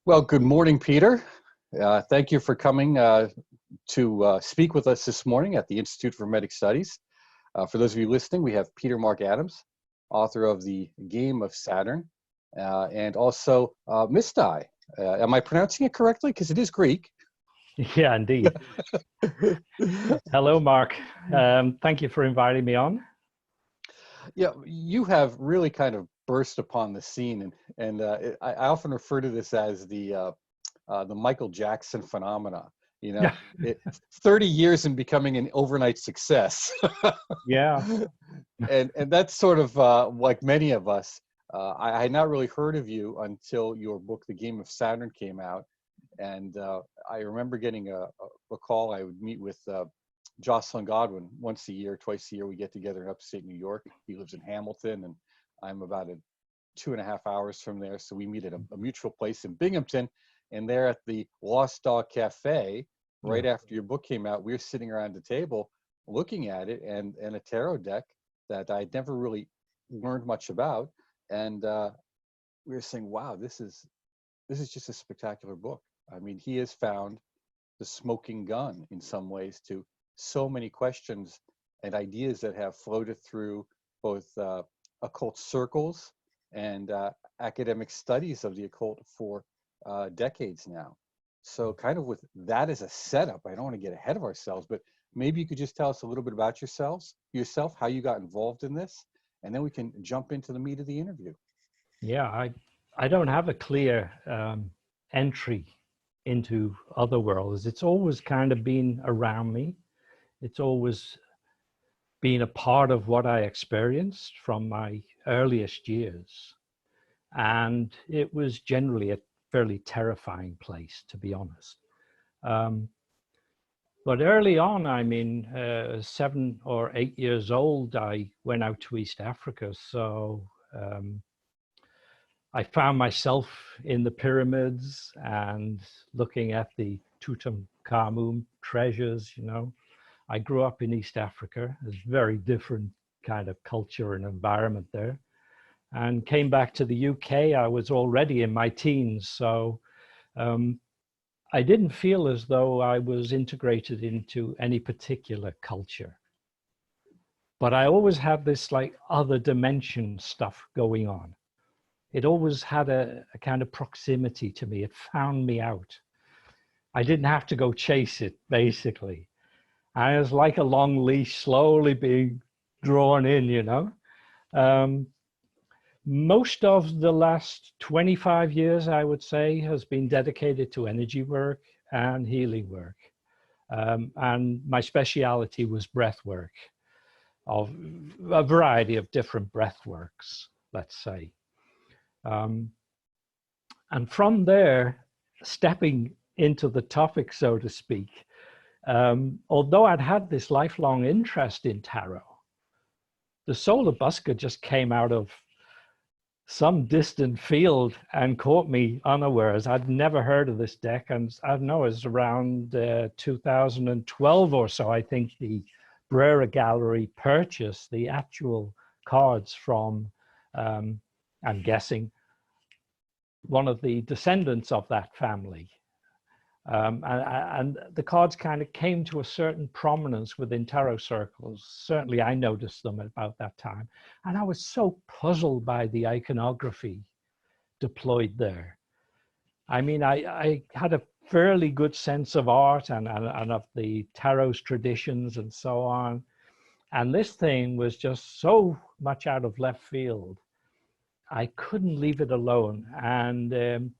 Well, good morning, Peter. Thank you for coming to speak with us this morning at the Institute for Medic Studies. For those of you listening, we have Peter Mark Adams, author of the Game of Saturn, and also Mistai. Am I pronouncing it correctly? Because it is Greek. Yeah, indeed. Hello, Mark. Thank you for inviting me on. Yeah, you have really kind of burst upon the scene, and I often refer to this as the Michael Jackson phenomena. You know, 30 years in becoming an overnight success. Yeah. And that's sort of like many of us. I had not really heard of you until your book, The Game of Saturn, came out. And I remember getting a call. I would meet with Jocelyn Godwin once a year, twice a year. We get together in upstate New York. He lives in Hamilton, and I'm about 2.5 hours from there. So we meet at a mutual place in Binghamton. And there at the Lost Dog Cafe, right after your book came out, we were sitting around the table looking at it and a tarot deck that I'd never really learned much about. And we were saying, wow, this is just a spectacular book. I mean, he has found the smoking gun in some ways to so many questions and ideas that have floated through both occult circles and academic studies of the occult for decades now. So kind of with that as a setup, I don't want to get ahead of ourselves, but maybe you could just tell us a little bit about yourself, how you got involved in this, and then we can jump into the meat of the interview. Yeah, I don't have a clear entry into other worlds. It's always kind of been around me. It's always been a part of what I experienced from my earliest years. And it was generally a fairly terrifying place, to be honest. But early on, I mean, 7 or 8 years old, I went out to East Africa. So I found myself in the pyramids and looking at the Tutankhamun treasures, you know. I grew up in East Africa. There's very different kind of culture and environment there. And came back to the UK. I was already in my teens. So I didn't feel as though I was integrated into any particular culture. But I always had this like other dimension stuff going on. It always had a kind of proximity to me. It found me out. I didn't have to go chase it, basically. I was like a long leash slowly being drawn in, you know. Most of the last 25 years, I would say, has been dedicated to energy work and healing work. And my speciality was breath work, of a variety of different breath works, let's say. And from there, stepping into the topic, so to speak, although I'd had this lifelong interest in tarot, the solar busker just came out of some distant field and caught me unawares. I'd never heard of this deck, and I don't know, it was around 2012 or so. I think the Brera Gallery purchased the actual cards from, I'm guessing, one of the descendants of that family. And the cards kind of came to a certain prominence within tarot circles. Certainly I noticed them at about that time. And I was so puzzled by the iconography deployed there. I mean, I had a fairly good sense of art and of the tarot's traditions and so on. And this thing was just so much out of left field. I couldn't leave it alone. And the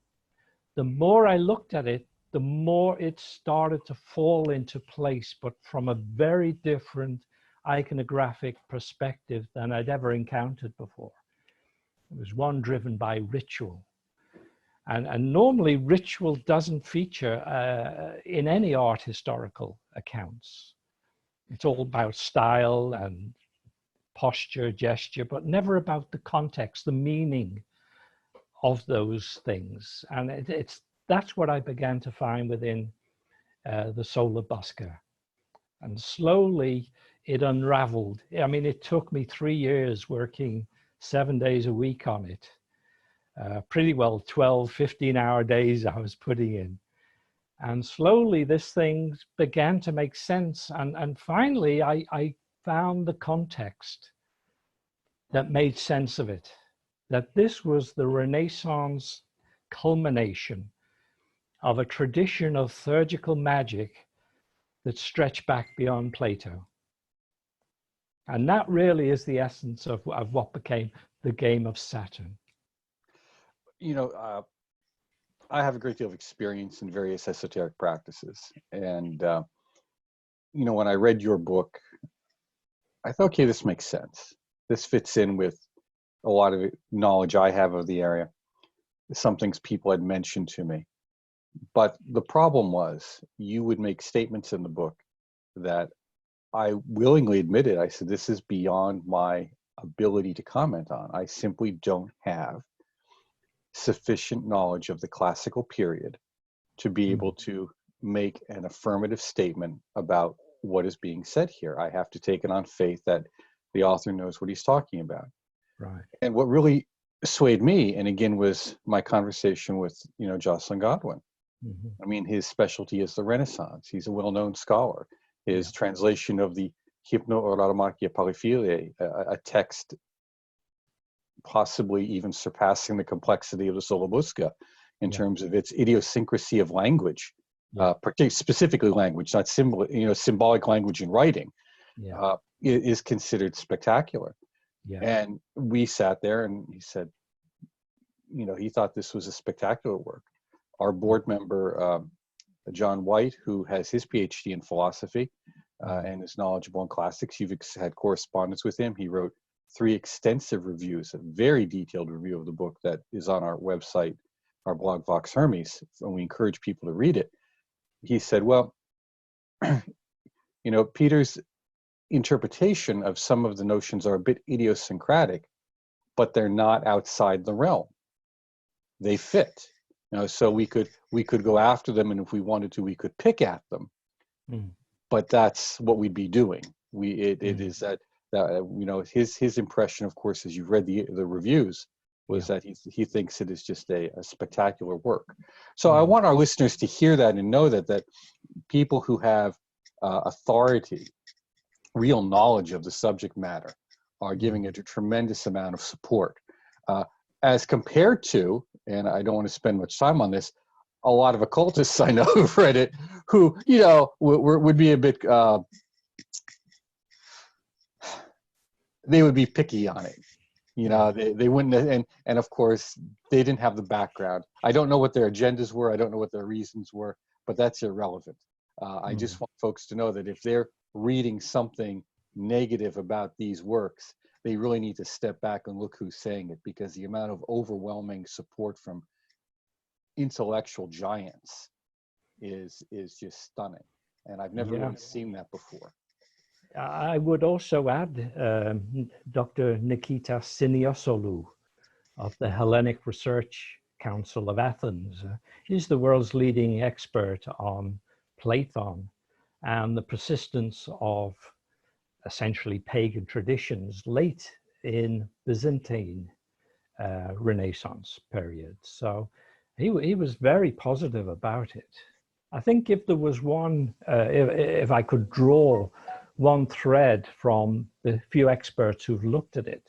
more I looked at it, the more it started to fall into place, but from a very different iconographic perspective than I'd ever encountered before. It was one driven by ritual. And normally ritual doesn't feature in any art historical accounts. It's all about style and posture, gesture, but never about the context, the meaning of those things. And that's what I began to find within the solar busker. And slowly it unraveled. I mean, it took me 3 years working 7 days a week on it. pretty well 12, 15-hour days I was putting in. And slowly this thing began to make sense. And finally, I found the context that made sense of it, that this was the Renaissance culmination of a tradition of theurgical magic that stretched back beyond Plato. And that really is the essence of what became the Game of Saturn. You know, I have a great deal of experience in various esoteric practices. And, you know, when I read your book, I thought, okay, this makes sense. This fits in with a lot of knowledge I have of the area, some things people had mentioned to me. But the problem was, you would make statements in the book that I willingly admitted. I said, this is beyond my ability to comment on. I simply don't have sufficient knowledge of the classical period to be able to make an affirmative statement about what is being said here. I have to take it on faith that the author knows what he's talking about. Right. And what really swayed me, and again, was my conversation with, you know, Jocelyn Godwin. I mean, his specialty is the Renaissance. He's a well-known scholar. His translation of the Hypno-Oraromachia Polyphile, a text possibly even surpassing the complexity of the Solobusca in terms of its idiosyncrasy of language, specifically language, not symbolic language in writing, is considered spectacular. And we sat there, and he said, you know, he thought this was a spectacular work. Our board member, John White, who has his PhD in philosophy and is knowledgeable in classics, you've had correspondence with him. He wrote 3 extensive reviews, a very detailed review of the book that is on our website, our blog Vox Hermes, and we encourage people to read it. He said, well, you know, Peter's interpretation of some of the notions are a bit idiosyncratic, but they're not outside the realm. They fit. You know, so we could go after them, and if we wanted to, we could pick at them. But that's what we'd be doing. It is that you know, his impression, of course, as you've read the reviews, was that he thinks it is just a spectacular work. So I want our listeners to hear that and know that people who have authority, real knowledge of the subject matter, are giving it a tremendous amount of support, as compared to, and I don't want to spend much time on this, a lot of occultists I know who've read it, who, you know, would be a bit, they would be picky on it. You know, they wouldn't, and of course, they didn't have the background. I don't know what their agendas were. I don't know what their reasons were, but that's irrelevant. I just want folks to know that if they're reading something negative about these works, they really need to step back and look who's saying it, because the amount of overwhelming support from intellectual giants is just stunning. And I've never really seen that before. I would also add Dr. Nikita Siniosolu of the Hellenic Research Council of Athens. He's the world's leading expert on Platon and the persistence of essentially pagan traditions late in Byzantine Renaissance period. So he was very positive about it. I think if there was one, if I could draw one thread from the few experts who've looked at it,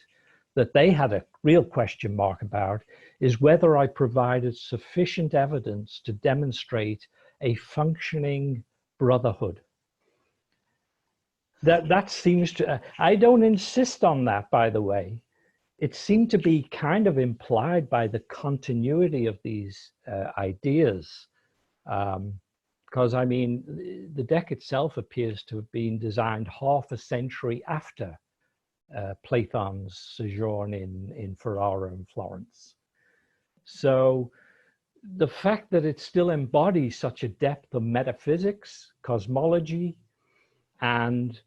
that they had a real question mark about, is whether I provided sufficient evidence to demonstrate a functioning brotherhood. That seems to, I don't insist on that, by the way. It seemed to be kind of implied by the continuity of these ideas. Because, I mean, the deck itself appears to have been designed half a century after Platon's sojourn in Ferrara and Florence. So the fact that it still embodies such a depth of metaphysics, cosmology, and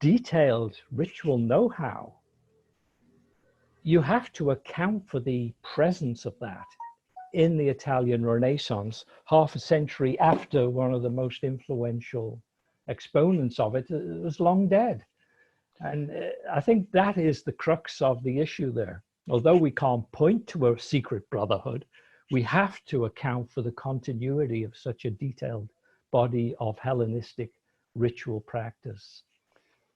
detailed ritual know-how, you have to account for the presence of that in the Italian Renaissance, half a century after one of the most influential exponents of it was long dead. And I think that is the crux of the issue there. Although we can't point to a secret brotherhood, we have to account for the continuity of such a detailed body of Hellenistic ritual practice.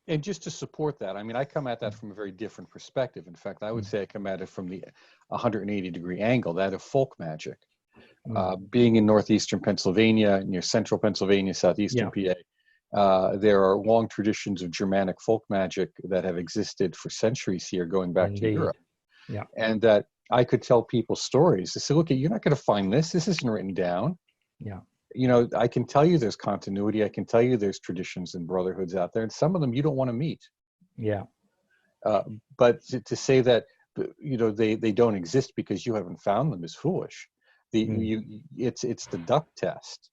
And just to support that, I mean, I come at that from a very different perspective. In fact, I would say I come at it from the 180-degree angle, that of folk magic. Being in northeastern Pennsylvania, near central Pennsylvania, southeastern PA, there are long traditions of Germanic folk magic that have existed for centuries here, going back to Europe. Yeah. And that I could tell people stories. They say, look, you're not going to find this. This isn't written down. Yeah. You know, I can tell you there's continuity. I can tell you there's traditions and brotherhoods out there, and some of them you don't want to meet. Yeah. But to say that, you know, they don't exist because you haven't found them is foolish. It's the duck test.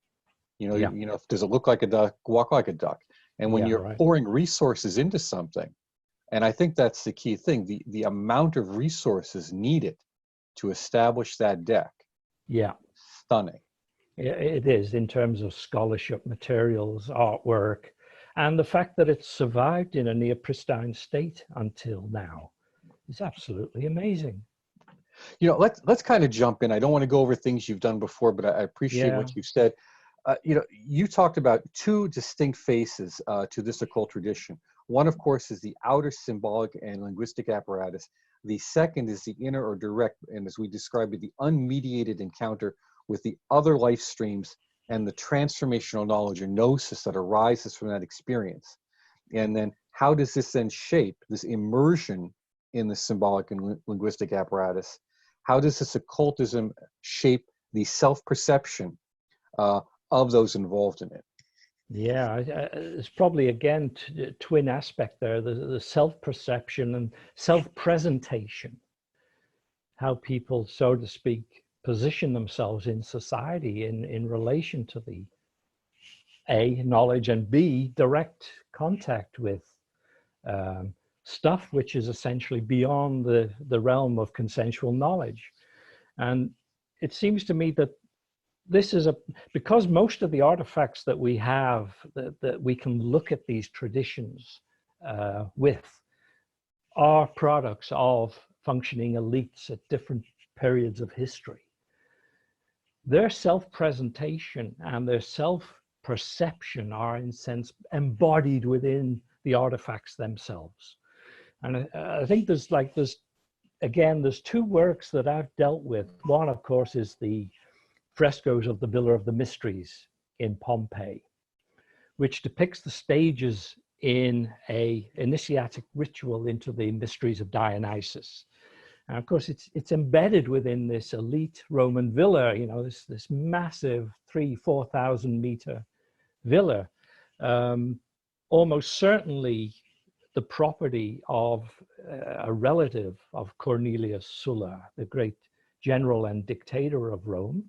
You know, you know, does it look like a duck? Walk like a duck. And when you're pouring resources into something, and I think that's the key thing, the amount of resources needed to establish that deck. Yeah. Stunning. It is, in terms of scholarship, materials, artwork, and the fact that it's survived in a near pristine state until now is absolutely amazing. You know, let's kind of jump in. I don't want to go over things you've done before, but I appreciate what you've said. You know, you talked about two distinct faces to this occult tradition. One, of course, is the outer symbolic and linguistic apparatus. The second is the inner or direct, and as we described it, the unmediated encounter with the other life streams and the transformational knowledge or gnosis that arises from that experience. And then how does this then shape this immersion in the symbolic and linguistic apparatus? How does this occultism shape the self-perception of those involved in it? Yeah, it's probably, again, twin aspect there, the self-perception and self-presentation, how people, so to speak, position themselves in society in relation to the A, knowledge, and B, direct contact with stuff which is essentially beyond the realm of consensual knowledge. And it seems to me that this is because most of the artifacts that we have, that we can look at these traditions with, are products of functioning elites at different periods of history. Their self-presentation and their self-perception are, in a sense, embodied within the artifacts themselves. And I think there's two works that I've dealt with. One, of course, is the Frescoes of the Villa of the Mysteries in Pompeii, which depicts the stages in a initiatic ritual into the mysteries of Dionysus. And of course, it's embedded within this elite Roman villa, you know, this massive 3,000–4,000 meter villa, almost certainly the property of a relative of Cornelius Sulla, the great general and dictator of Rome.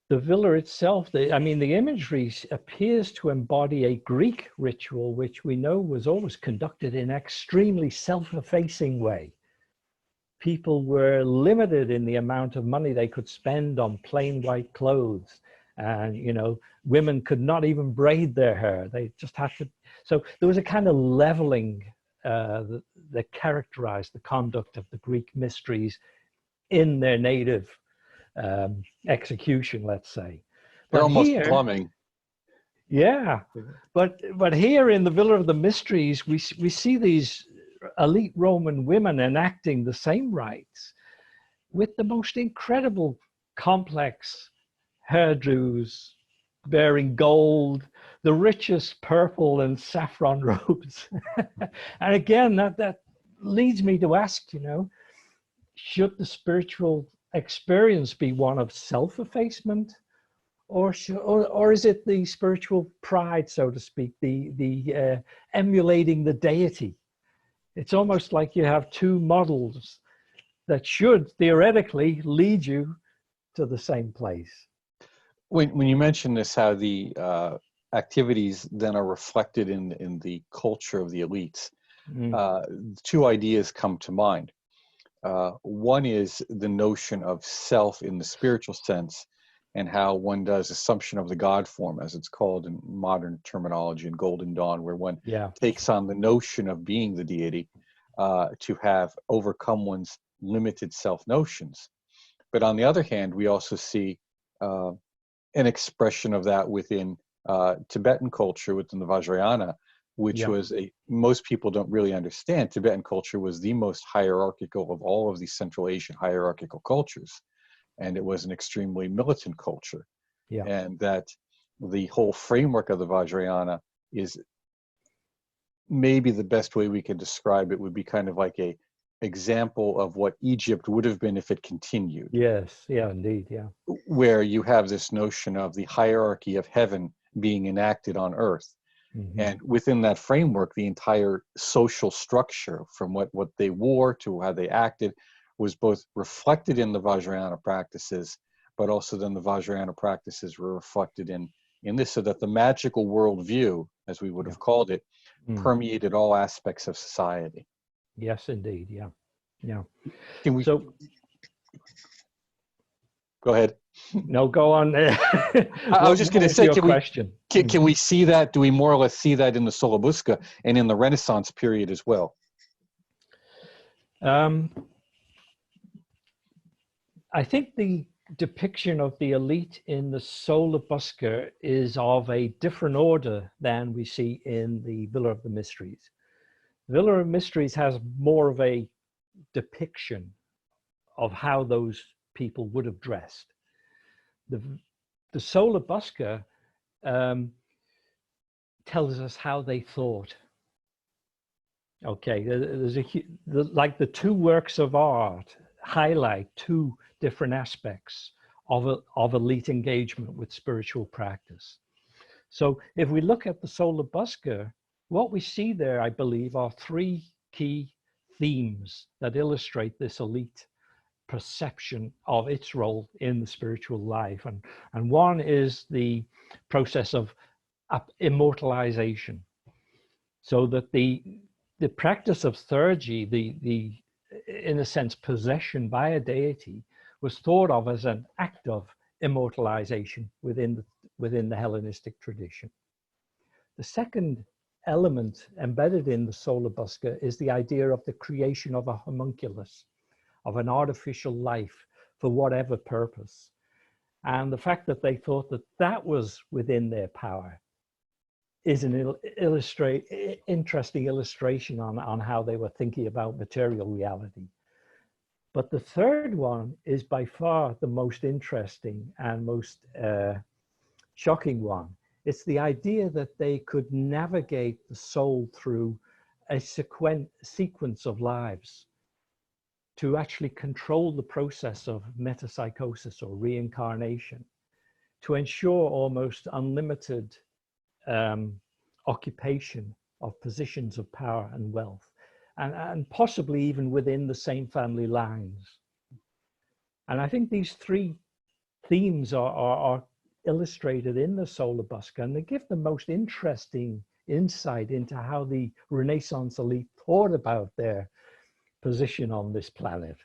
The villa itself, the imagery appears to embody a Greek ritual, which we know was always conducted in an extremely self-effacing way. People were limited in the amount of money they could spend on plain white clothes. And, you know, women could not even braid their hair. They just had to. So there was a kind of leveling that characterized the conduct of the Greek mysteries in their native execution, let's say. They're almost plumbing. Yeah, but here in the Villa of the Mysteries, we see these elite Roman women enacting the same rites with the most incredible complex hairdos, bearing gold, the richest purple and saffron robes. And again, that leads me to ask, you know, should the spiritual experience be one of self-effacement, or is it the spiritual pride, so to speak, the emulating the deity? It's almost like you have two models that should theoretically lead you to the same place. When you mention this, how the activities then are reflected in the culture of the elites, two ideas come to mind. One is the notion of self in the spiritual sense, and how one does assumption of the God form, as it's called in modern terminology in Golden Dawn, where one takes on the notion of being the deity. to have overcome one's limited self-notions. But on the other hand, we also see an expression of that within Tibetan culture, within the Vajrayana, which was most people don't really understand. Tibetan culture was the most hierarchical of all of these Central Asian hierarchical cultures. And it was an extremely militant culture. And that the whole framework of the Vajrayana is, maybe the best way we can describe it would be kind of like a example of what Egypt would have been if it continued. Yes, yeah, indeed, yeah. Where you have this notion of the hierarchy of heaven being enacted on earth. And within that framework, the entire social structure, from what they wore to how they acted, was both reflected in the Vajrayana practices, but also then the Vajrayana practices were reflected in this, so that the magical worldview, as we would have called it, permeated all aspects of society. Yes, indeed, yeah. Can we, so go ahead. No, go on. I was just going to say, can we see that? Do we more or less see that in the Solabusca and in the Renaissance period as well? I think the depiction of the elite in the Solabusca is of a different order than we see in the Villa of the Mysteries. Villa of Mysteries has more of a depiction of how those people would have dressed. The Solabusca tells us how they thought. Okay, there's like the two works of art highlight two different aspects of elite engagement with spiritual practice. So if we look at the Solabusca, what we see there, I believe, are three key themes that illustrate this elite perception of its role in the spiritual life. And one is the process of immortalization. So that the practice of theurgy, the in a sense possession by a deity, was thought of as an act of immortalization within the Hellenistic tradition. The second element embedded in the Solabusca is the idea of the creation of a homunculus, of an artificial life for whatever purpose. And the fact that they thought that that was within their power is an interesting illustration on how they were thinking about material reality. But the third one is by far the most interesting and most shocking one. It's the idea that they could navigate the soul through a sequence of lives to actually control the process of metempsychosis or reincarnation, to ensure almost unlimited occupation of positions of power and wealth, and possibly even within the same family lines. And I think these three themes are illustrated in the Solabusca, and they give the most interesting insight into how the Renaissance elite thought about their position on this planet.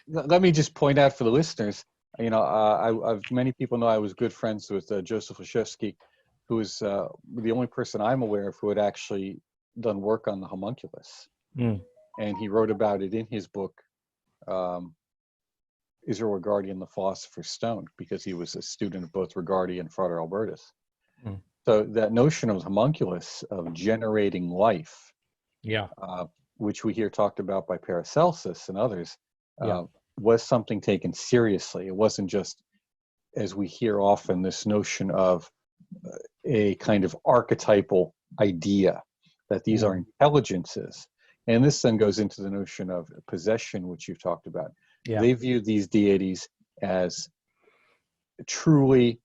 Let me just point out for the listeners, you know, many people know I was good friends with Joseph Leszewski, who is the only person I'm aware of who had actually done work on the homunculus. And he wrote about it in his book, Israel Regardie and the Philosopher's Stone, because he was a student of both Regardie and Frater Albertus. So that notion of homunculus, of generating life, which we hear talked about by Paracelsus and others, was something taken seriously. It wasn't just, as we hear often, this notion of a kind of archetypal idea that these are intelligences. And this then goes into the notion of possession, which you've talked about. They view these deities as truly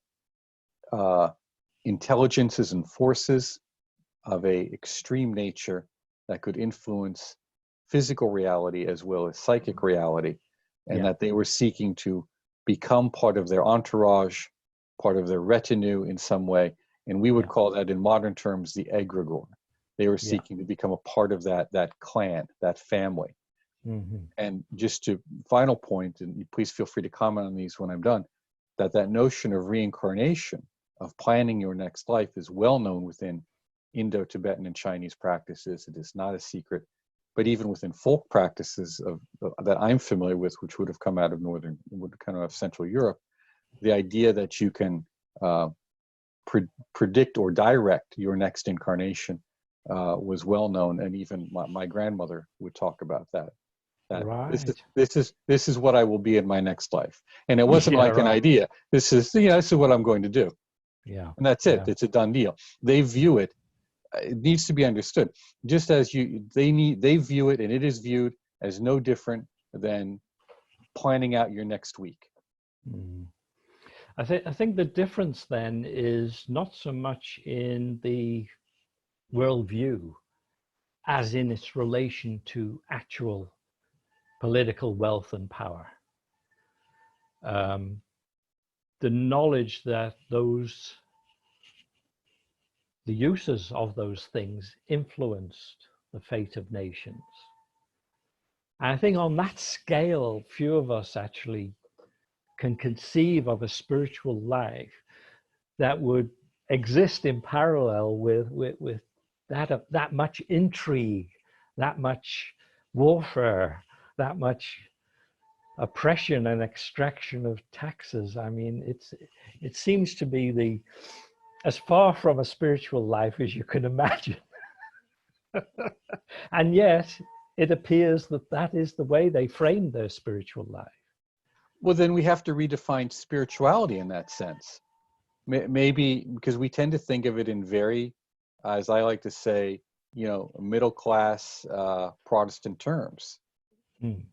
intelligences and forces of a extreme nature that could influence physical reality as well as psychic reality, and that they were seeking to become part of their entourage, part of their retinue in some way. And we would call that in modern terms the egregore. They were seeking to become a part of that clan, that family. And just to final point, and please feel free to comment on these when I'm done, that notion of reincarnation, of planning your next life, is well known within Indo-Tibetan and Chinese practices. It is not a secret. But even within folk practices that I'm familiar with, which would have come out of Central Europe, the idea that you can predict or direct your next incarnation was well known, and even my grandmother would talk about that. Right. This is what I will be in my next life, and it wasn't Yeah, like an right. idea. This is what I'm going to do, Yeah. and that's it. Yeah. It's a done deal. They view it. It needs to be understood, just as they view it, and it is viewed as no different than planning out your next week. Mm. I think the difference then is not so much in the worldview as in its relation to actual political wealth and power. The knowledge that the uses of those things influenced the fate of nations. And I think on that scale, few of us actually can conceive of a spiritual life that would exist in parallel with that much intrigue, that much warfare, that much oppression and extraction of taxes. I mean, it seems to be as far from a spiritual life as you can imagine. And yet it appears that is the way they framed their spiritual life. Well, then we have to redefine spirituality in that sense. Maybe because we tend to think of it in very, as I like to say, middle class Protestant terms. Mm.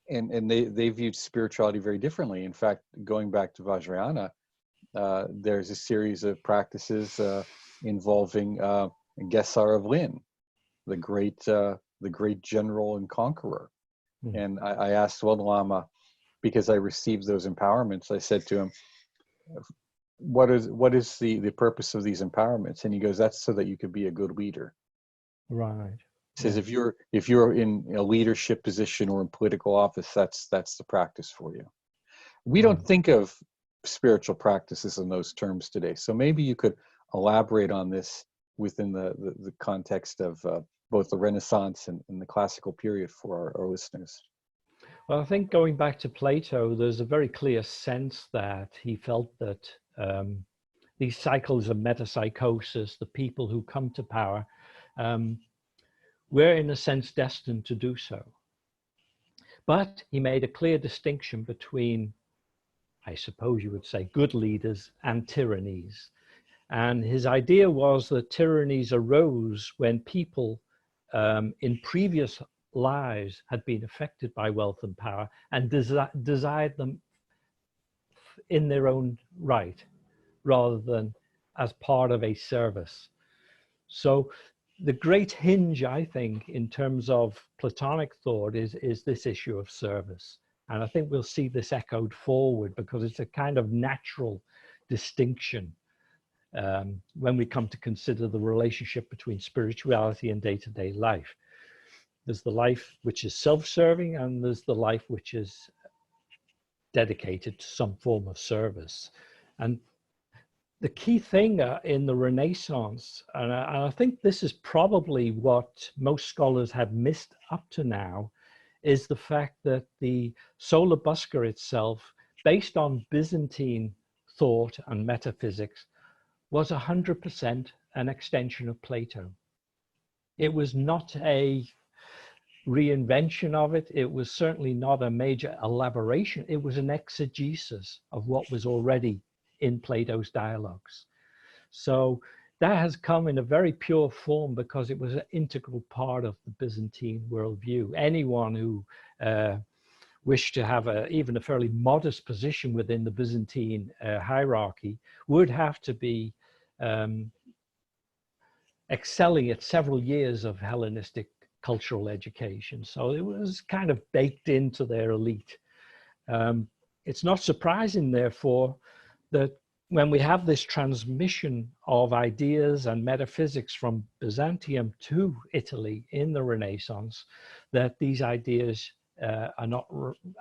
And they viewed spirituality very differently. In fact, going back to Vajrayana, there's a series of practices involving Gesar of Lin, the great general and conqueror. Mm. And I asked Swami Lama, because I received those empowerments, I said to him, what is the purpose of these empowerments? And he goes, that's so that you could be a good leader. Right. He says, if you're in a leadership position or in political office, that's the practice for you. We don't think of spiritual practices in those terms today. So maybe you could elaborate on this within the context of both the Renaissance and the classical period for our listeners. Well, I think going back to Plato, there's a very clear sense that he felt that these cycles of metempsychosis, the people who come to power, were in a sense destined to do so. But he made a clear distinction between, I suppose you would say, good leaders and tyrannies. And his idea was that tyrannies arose when people in previous lives had been affected by wealth and power and desired them in their own right rather than as part of a service. So the great hinge, I think, in terms of Platonic thought is this issue of service. And I think we'll see this echoed forward because it's a kind of natural distinction when we come to consider the relationship between spirituality and day-to-day life. There's the life which is self-serving, and there's the life which is dedicated to some form of service. And the key thing in the Renaissance, and I think this is probably what most scholars have missed up to now, is the fact that the Sola Busca itself, based on Byzantine thought and metaphysics, was 100% an extension of Plato. It was not a reinvention of it. It was certainly not a major elaboration. It was an exegesis of what was already in Plato's dialogues. So that has come in a very pure form because it was an integral part of the Byzantine worldview. Anyone who wished to have even a fairly modest position within the Byzantine hierarchy would have to be excelling at several years of Hellenistic cultural education. So it was kind of baked into their elite. It's not surprising, therefore, that when we have this transmission of ideas and metaphysics from Byzantium to Italy in the Renaissance, that these ideas are not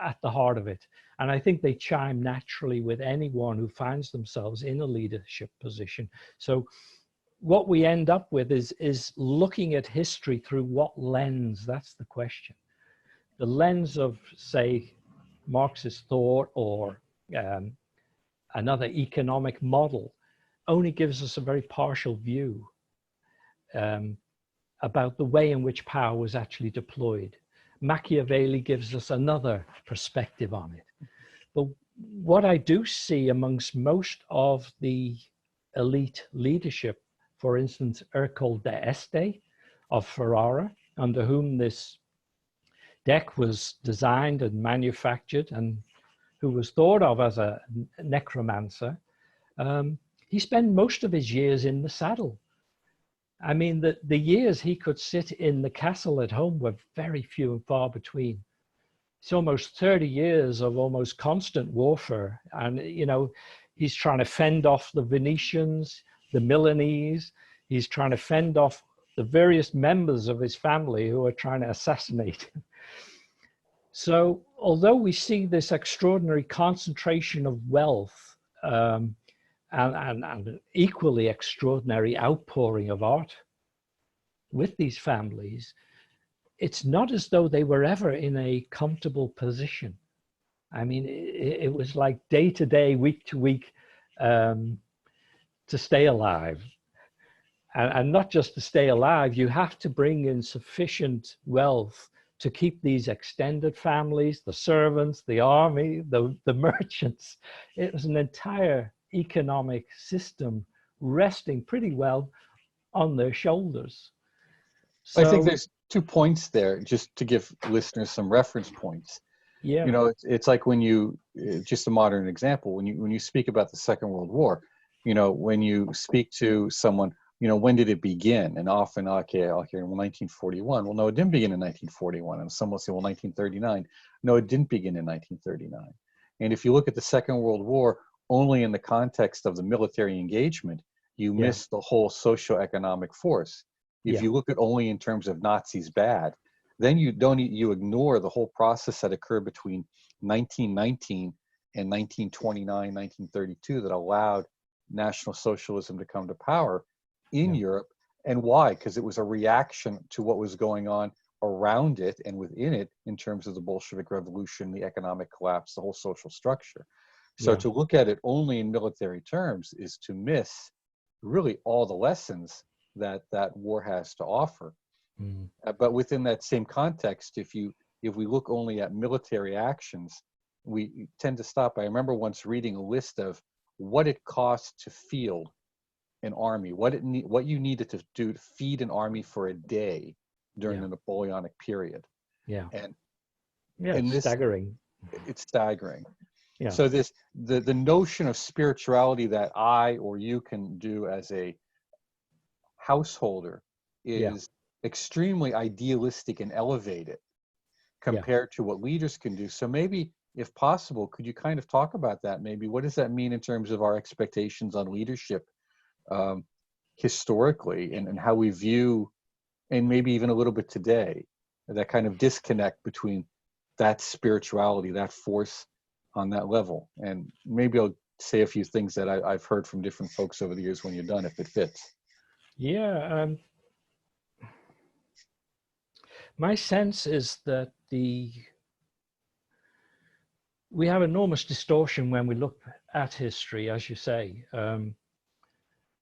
at the heart of it. And I think they chime naturally with anyone who finds themselves in a leadership position. So what we end up with is looking at history through what lens? That's the question. The lens of, say, Marxist thought or another economic model only gives us a very partial view about the way in which power was actually deployed. Machiavelli gives us another perspective on it. But what I do see amongst most of the elite leadership, for instance, Ercole d'Este of Ferrara, under whom this deck was designed and manufactured, and who was thought of as a necromancer, he spent most of his years in the saddle. I mean, the years he could sit in the castle at home were very few and far between. It's almost 30 years of almost constant warfare. And, you know, he's trying to fend off the Venetians, the Milanese. He's trying to fend off the various members of his family who are trying to assassinate him. So although we see this extraordinary concentration of wealth and an equally extraordinary outpouring of art with these families, it's not as though they were ever in a comfortable position. I mean, it was like day to day, week to week, to stay alive. And not just to stay alive, you have to bring in sufficient wealth to keep these extended families, the servants, the army, the merchants. It was an entire economic system resting pretty well on their shoulders. So, I think there's 2 points there, just to give listeners some reference points. yeah, You know, it's like when you, just a modern example, when you speak about the Second World War, you know, when you speak to someone, you know, when did it begin? And often, okay, I'll hear, well, 1941. Well, no, it didn't begin in 1941. And some will say, well, 1939. No, it didn't begin in 1939. And if you look at the Second World War only in the context of the military engagement, you miss the whole socioeconomic force. If you look at only in terms of Nazis bad, then you ignore the whole process that occurred between 1919 and 1929, 1932 that allowed National Socialism to come to power in Europe. And why? Because it was a reaction to what was going on around it and within it in terms of the Bolshevik Revolution, the economic collapse, the whole social structure. So to look at it only in military terms is to miss really all the lessons that war has to offer. But within that same context, if we look only at military actions, we tend to stop. I remember once reading a list of what it costs to field an army, what you needed to do to feed an army for a day during the Napoleonic period. And it's staggering. It's staggering. Yeah. So the notion of spirituality that I or you can do as a householder is extremely idealistic and elevated compared to what leaders can do. So maybe, if possible, could you kind of talk about that? Maybe what does that mean in terms of our expectations on leadership historically, and how we view, and maybe even a little bit today, that kind of disconnect between that spirituality, that force on that level? And maybe I'll say a few things that I've heard from different folks over the years when you're done, if it fits. Yeah. My sense is that we have enormous distortion when we look at history, as you say.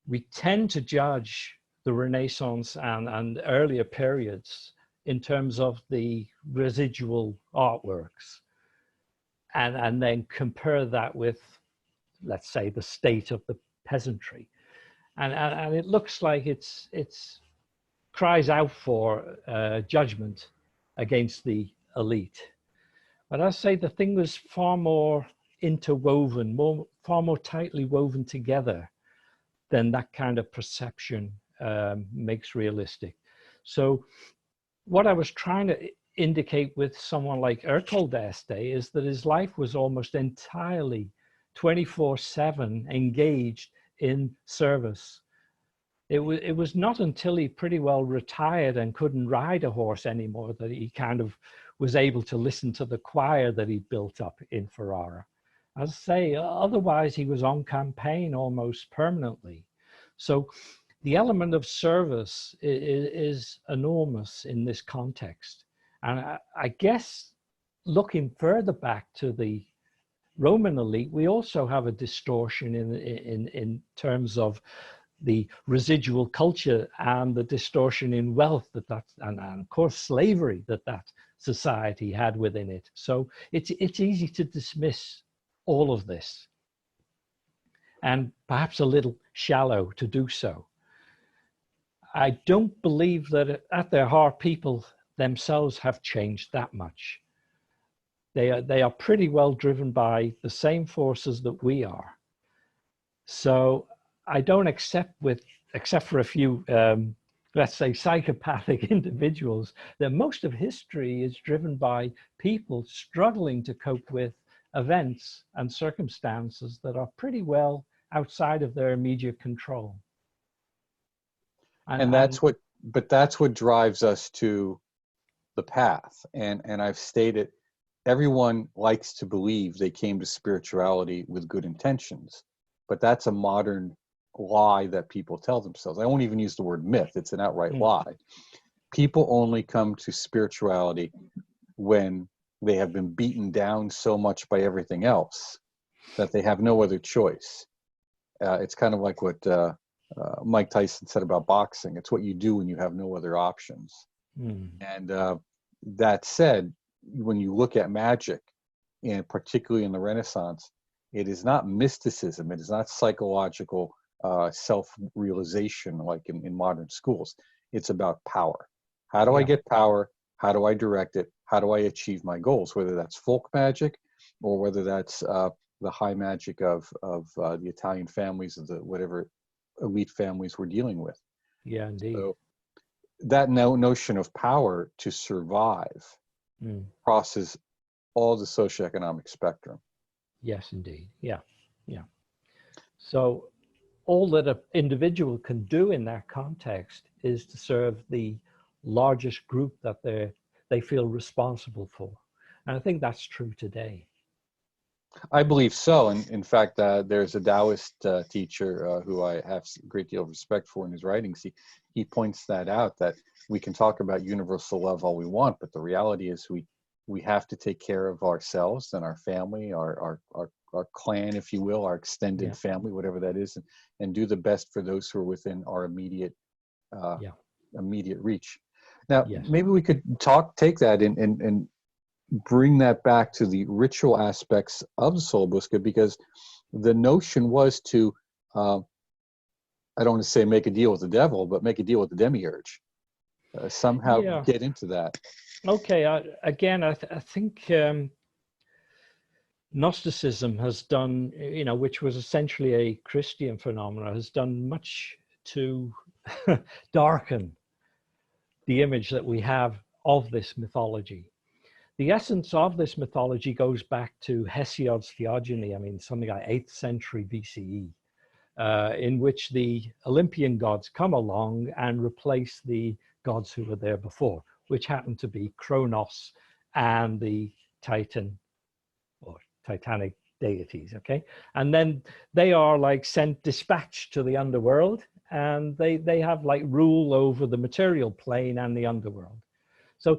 We tend to judge the Renaissance and earlier periods in terms of the residual artworks, and then compare that with, let's say, the state of the peasantry. And it looks like it's cries out for judgment against the elite. But I say the thing was far more interwoven, far more tightly woven together than that kind of perception makes realistic. So what I was trying to indicate with someone like Ercole d'Este is that his life was almost entirely 24/7 engaged in service. It was not until he pretty well retired and couldn't ride a horse anymore that he kind of was able to listen to the choir that he built up in Ferrara. As I say, otherwise he was on campaign almost permanently. So the element of service is enormous in this context. And I guess looking further back to the Roman elite, we also have a distortion in terms of the residual culture and the distortion in wealth and of course slavery that society had within it. So it's easy to dismiss all of this, and perhaps a little shallow to do so. I don't believe that at their heart people themselves have changed that much. They are pretty well driven by the same forces that we are. So I don't except for a few, let's say, psychopathic individuals, that most of history is driven by people struggling to cope with events and circumstances that are pretty well outside of their immediate control. And that's what drives us to the path. And I've stated, everyone likes to believe they came to spirituality with good intentions, but that's a modern lie that people tell themselves. I won't even use the word myth. It's an outright lie. People only come to spirituality when they have been beaten down so much by everything else that they have no other choice. It's kind of like what Mike Tyson said about boxing. It's what you do when you have no other options. And that said, when you look at magic, and particularly in the Renaissance, it is not mysticism. It is not psychological self-realization like in modern schools. It's about power. How do I get power? How do I direct it? How do I achieve my goals? Whether that's folk magic or whether that's the high magic of the Italian families, of the whatever elite families we're dealing with. Yeah, indeed. So that notion of power to survive crosses all the socioeconomic spectrum. Yes, indeed. Yeah, yeah. So all that an individual can do in that context is to serve the largest group that they feel responsible for. And I think that's true today. I believe so. And in fact, there's a Taoist teacher who I have a great deal of respect for in his writings. He points that out, that we can talk about universal love all we want, but the reality is we have to take care of ourselves and our family, our clan, if you will, our extended family, whatever that is, and do the best for those who are within our immediate reach. Now, maybe we could take that and bring that back to the ritual aspects of the Solobusca, because the notion was to, I don't want to say make a deal with the devil, but make a deal with the demiurge. Somehow get into that. Okay, I think Gnosticism has done, which was essentially a Christian phenomenon, has done much to darken the image that we have of this mythology. The essence of this mythology goes back to Hesiod's Theogony, something like 8th century BCE, in which the Olympian gods come along and replace the gods who were there before, which happened to be Kronos and the Titan or Titanic deities, okay? And then they are like dispatched to the underworld, and they have like rule over the material plane and the underworld. So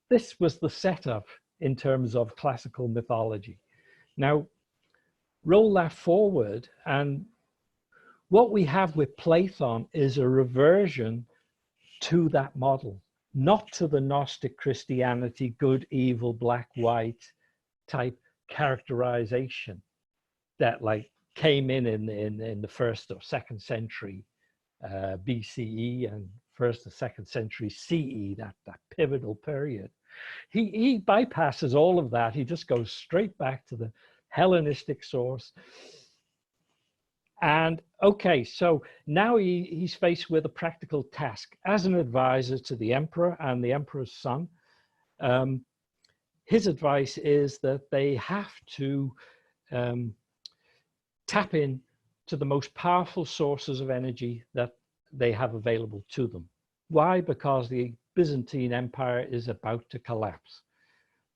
this was the setup in terms of classical mythology. Now, roll that forward, and what we have with Platon is a reversion to that model, not to the Gnostic Christianity, good, evil, black, white type characterization that like came in the 1st or 2nd century BCE and 1st or 2nd century CE, that pivotal period. He bypasses all of that. He just goes straight back to the Hellenistic source. And okay, so now he's faced with a practical task as an advisor to the emperor and the emperor's son. His advice is that they have to tap in to the most powerful sources of energy that they have available to them. Why? Because the Byzantine Empire is about to collapse.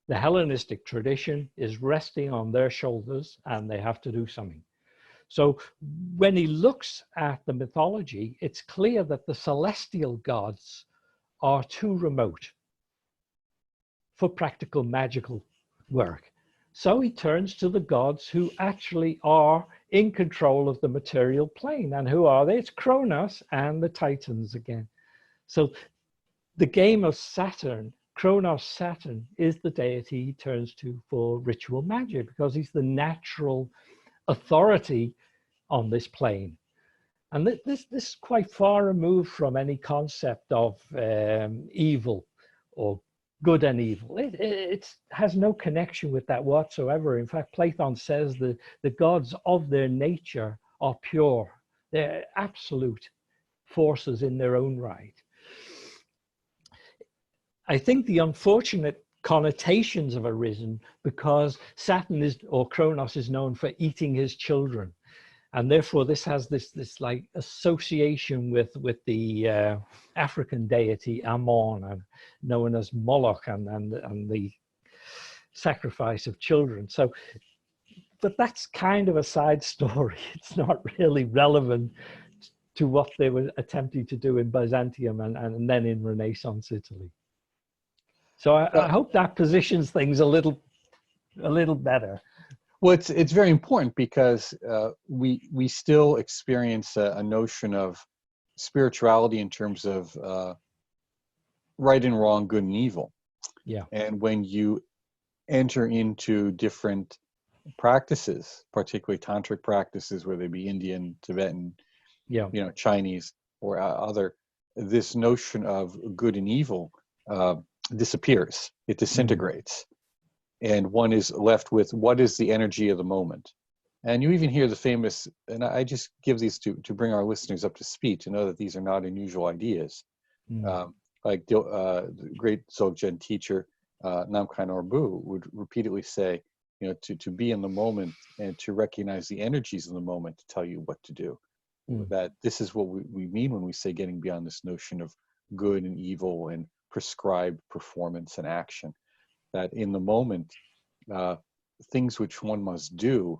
The Hellenistic tradition is resting on their shoulders, and they have to do something. So when he looks at the mythology, it's clear that the celestial gods are too remote for practical magical work. So he turns to the gods who actually are in control of the material plane. And who are they? It's Kronos and the Titans again. So the game of Saturn, Kronos Saturn, is the deity he turns to for ritual magic because he's the natural authority on this plane. And this is quite far removed from any concept of evil or good and evil. It has no connection with that whatsoever. In fact, Platon says the gods of their nature are pure. They're absolute forces in their own right. I think the unfortunate connotations have arisen because Saturn is, or Kronos is known for eating his children. And therefore this has this like association with the African deity Ammon, and known as Moloch, and the sacrifice of children. So, but that's kind of a side story. It's not really relevant to what they were attempting to do in Byzantium and then in Renaissance Italy. So I hope that positions things a little better. Well, it's very important because we still experience a notion of spirituality in terms of right and wrong, good and evil. Yeah. And when you enter into different practices, particularly tantric practices, whether they be Indian, Tibetan, yeah, Chinese or other, this notion of good and evil disappears. It disintegrates. And one is left with what is the energy of the moment. And you even hear the famous, and I just give these to bring our listeners up to speed to know that these are not unusual ideas. Like the great Dzogchen teacher Namkhai Norbu would repeatedly say, to be in the moment and to recognize the energies in the moment to tell you what to do. That this is what we mean when we say getting beyond this notion of good and evil and prescribed performance and action. That in the moment, things which one must do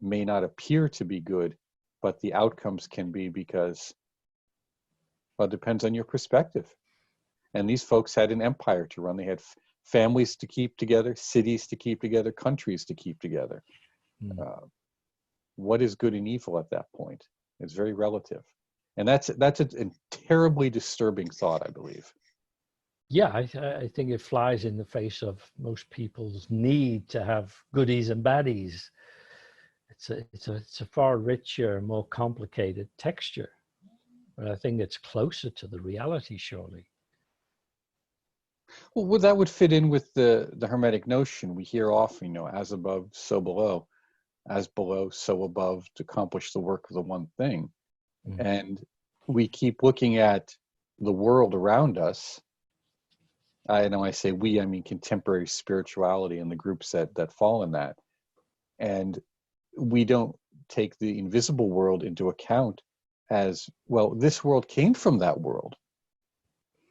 may not appear to be good, but the outcomes can be because, well, it depends on your perspective. And these folks had an empire to run. They had families to keep together, cities to keep together, countries to keep together. What is good and evil at that point? It's very relative. And that's a terribly disturbing thought, I believe. Yeah, I think it flies in the face of most people's need to have goodies and baddies. It's a far richer, more complicated texture, but I think it's closer to the reality, surely. Well, that would fit in with the Hermetic notion. We hear often, as above, so below, as below, so above, to accomplish the work of the one thing. And we keep looking at the world around us. I know I say we, I mean contemporary spirituality and the groups that fall in that. And we don't take the invisible world into account as, well, this world came from that world,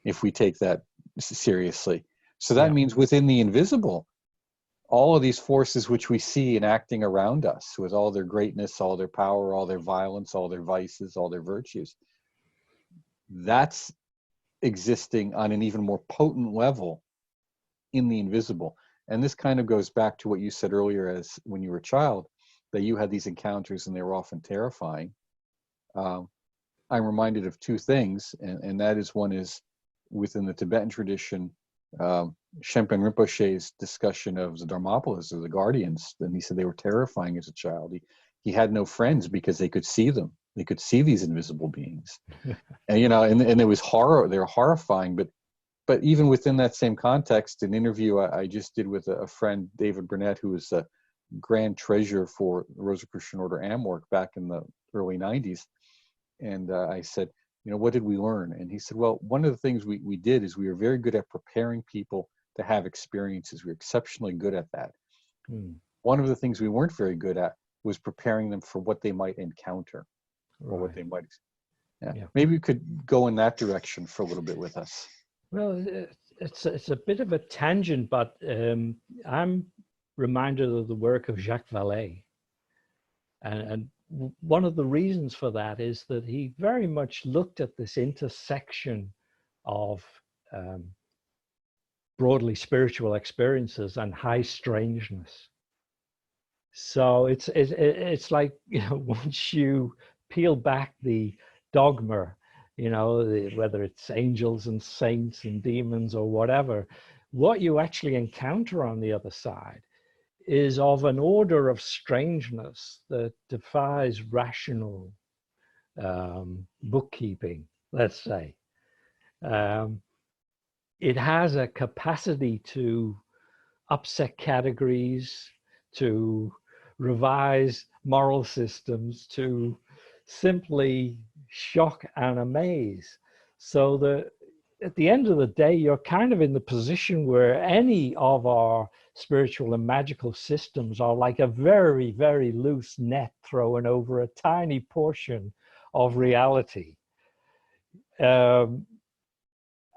if we take that seriously. So that means within the invisible, all of these forces which we see enacting around us with all their greatness, all their power, all their violence, all their vices, all their virtues, that's existing on an even more potent level in the invisible. And this kind of goes back to what you said earlier, as when you were a child, that you had these encounters and they were often terrifying. I'm reminded of two things, and that is, one is within the Tibetan tradition, Shenpen Rinpoche's discussion of the Dharmapalas, or the guardians, and he said they were terrifying as a child. He had no friends because they could see them. They could see these invisible beings. And and it was horror. They were horrifying. But even within that same context, an interview I just did with a friend, David Burnett, who was a grand treasurer for the Rosicrucian Order AMWORK back in the early 90s. And I said, what did we learn? And he said, well, one of the things we did is we were very good at preparing people to have experiences. We were exceptionally good at that. One of the things we weren't very good at was preparing them for what they might encounter. Or what they might. Maybe you could go in that direction for a little bit with us. Well, it's a bit of a tangent, but I'm reminded of the work of Jacques Vallee, and one of the reasons for that is that he very much looked at this intersection of broadly spiritual experiences and high strangeness. So it's like, you know, once you peel back the dogma, you know, whether it's angels and saints and demons or whatever, what you actually encounter on the other side is of an order of strangeness that defies rational bookkeeping, let's say. It has a capacity to upset categories, to revise moral systems, to simply shock and amaze. So that at the end of the day, you're kind of in the position where any of our spiritual and magical systems are like a very, very loose net thrown over a tiny portion of reality.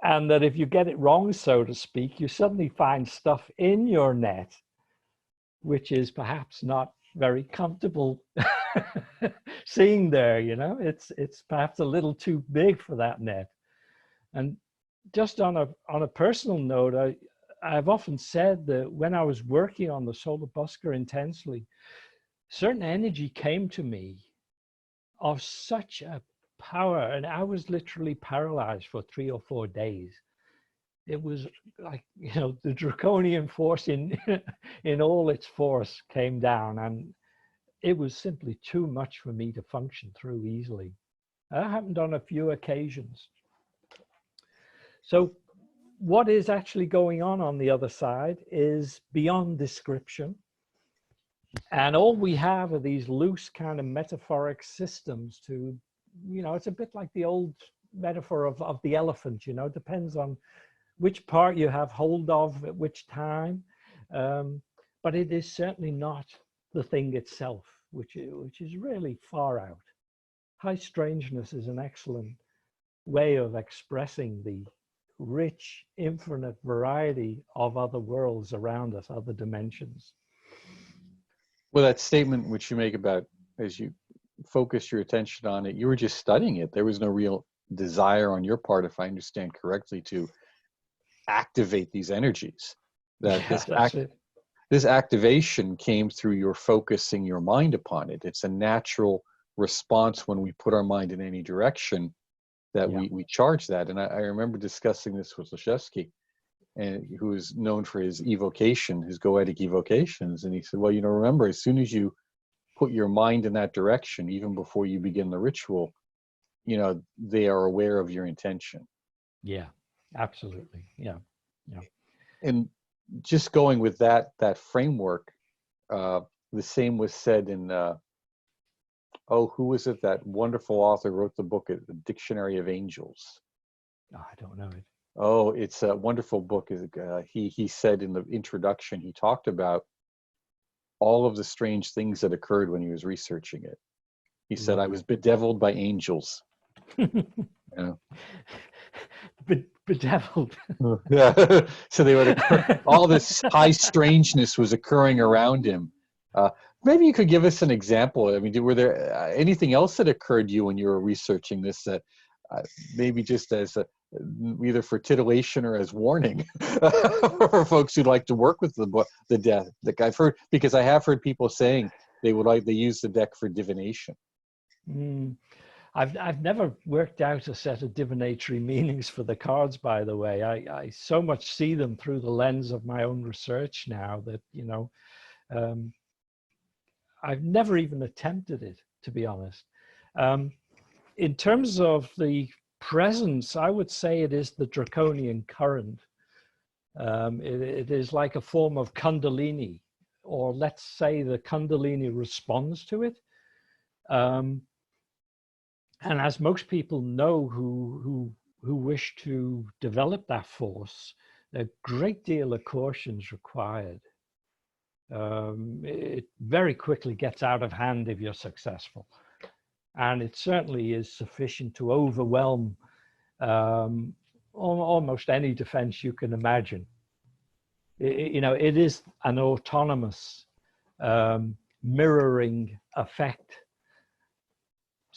And that if you get it wrong, so to speak, you suddenly find stuff in your net, which is perhaps not very comfortable seeing there, you know, it's perhaps a little too big for that net. And just on a personal note, I've often said that when I was working on the solar busker intensely, certain energy came to me of such a power, and I was literally paralyzed for 3 or 4 days. It was like, you know, the draconian force in all its force came down, and it was simply too much for me to function through easily. That happened on a few occasions. So what is actually going on the other side is beyond description. And all we have are these loose kind of metaphoric systems to, you know, it's a bit like the old metaphor of the elephant, you know, it depends on which part you have hold of at which time. But it is certainly not the thing itself, which is really far out. High strangeness is an excellent way of expressing the rich, infinite variety of other worlds around us, other dimensions. Well, that statement which you make about as you focus your attention on it, you were just studying it. There was no real desire on your part, if I understand correctly, to activate these energies. That Yeah, this activation came through your focusing your mind upon it. It's a natural response when we put our mind in any direction that we charge that. And I remember discussing this with Leszewski, and who is known for his evocation, his goetic evocations. And he said, well, you know, remember, as soon as you put your mind in that direction, even before you begin the ritual, you know, they are aware of your intention. Yeah, absolutely. Yeah. And just going with that framework, the same was said in, who was it? That wonderful author wrote the book, The Dictionary of Angels. Oh, I don't know it. Oh, it's a wonderful book. He said in the introduction, he talked about all of the strange things that occurred when he was researching it. He said, I was bedeviled by angels. You know? Bedeviled. Yeah. So they would occur, all this high strangeness was occurring around him. Maybe you could give us an example. I mean, were there anything else that occurred to you when you were researching this that maybe just as either for titillation or as warning for folks who'd like to work with the deck? Like I've heard, because I have heard people saying they use the deck for divination. I've never worked out a set of divinatory meanings for the cards, by the way. I so much see them through the lens of my own research now that, you know, I've never even attempted it, to be honest. In terms of the presence, I would say it is the draconian current. It is like a form of kundalini, or let's say the kundalini responds to it. And as most people know who wish to develop that force, a great deal of caution is required. It very quickly gets out of hand if you're successful. And it certainly is sufficient to overwhelm almost any defense you can imagine. You know, it is an autonomous mirroring effect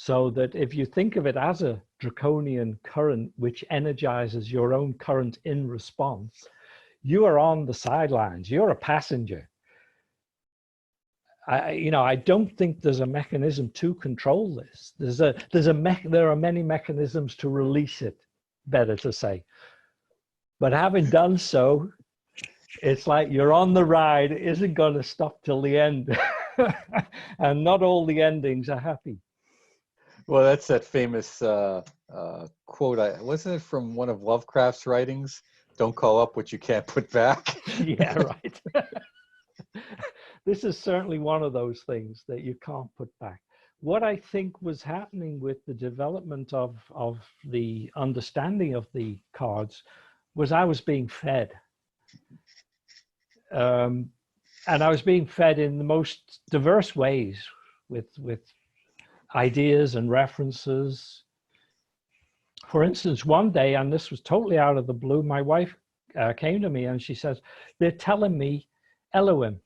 So that if you think of it as a draconian current which energizes your own current in response, you are on the sidelines. You're a passenger. I don't think there's a mechanism to control this. There are many mechanisms to release it, better to say. But having done so, it's like you're on the ride. It isn't going to stop till the end. And not all the endings are happy. Well, that's that famous quote. Wasn't it from one of Lovecraft's writings? Don't call up what you can't put back. Yeah, right. This is certainly one of those things that you can't put back. What I think was happening with the development of the understanding of the cards was I was being fed. And I was being fed in the most diverse ways with ideas and references. For instance, one day, and this was totally out of the blue, my wife came to me and she says, they're telling me Elohim.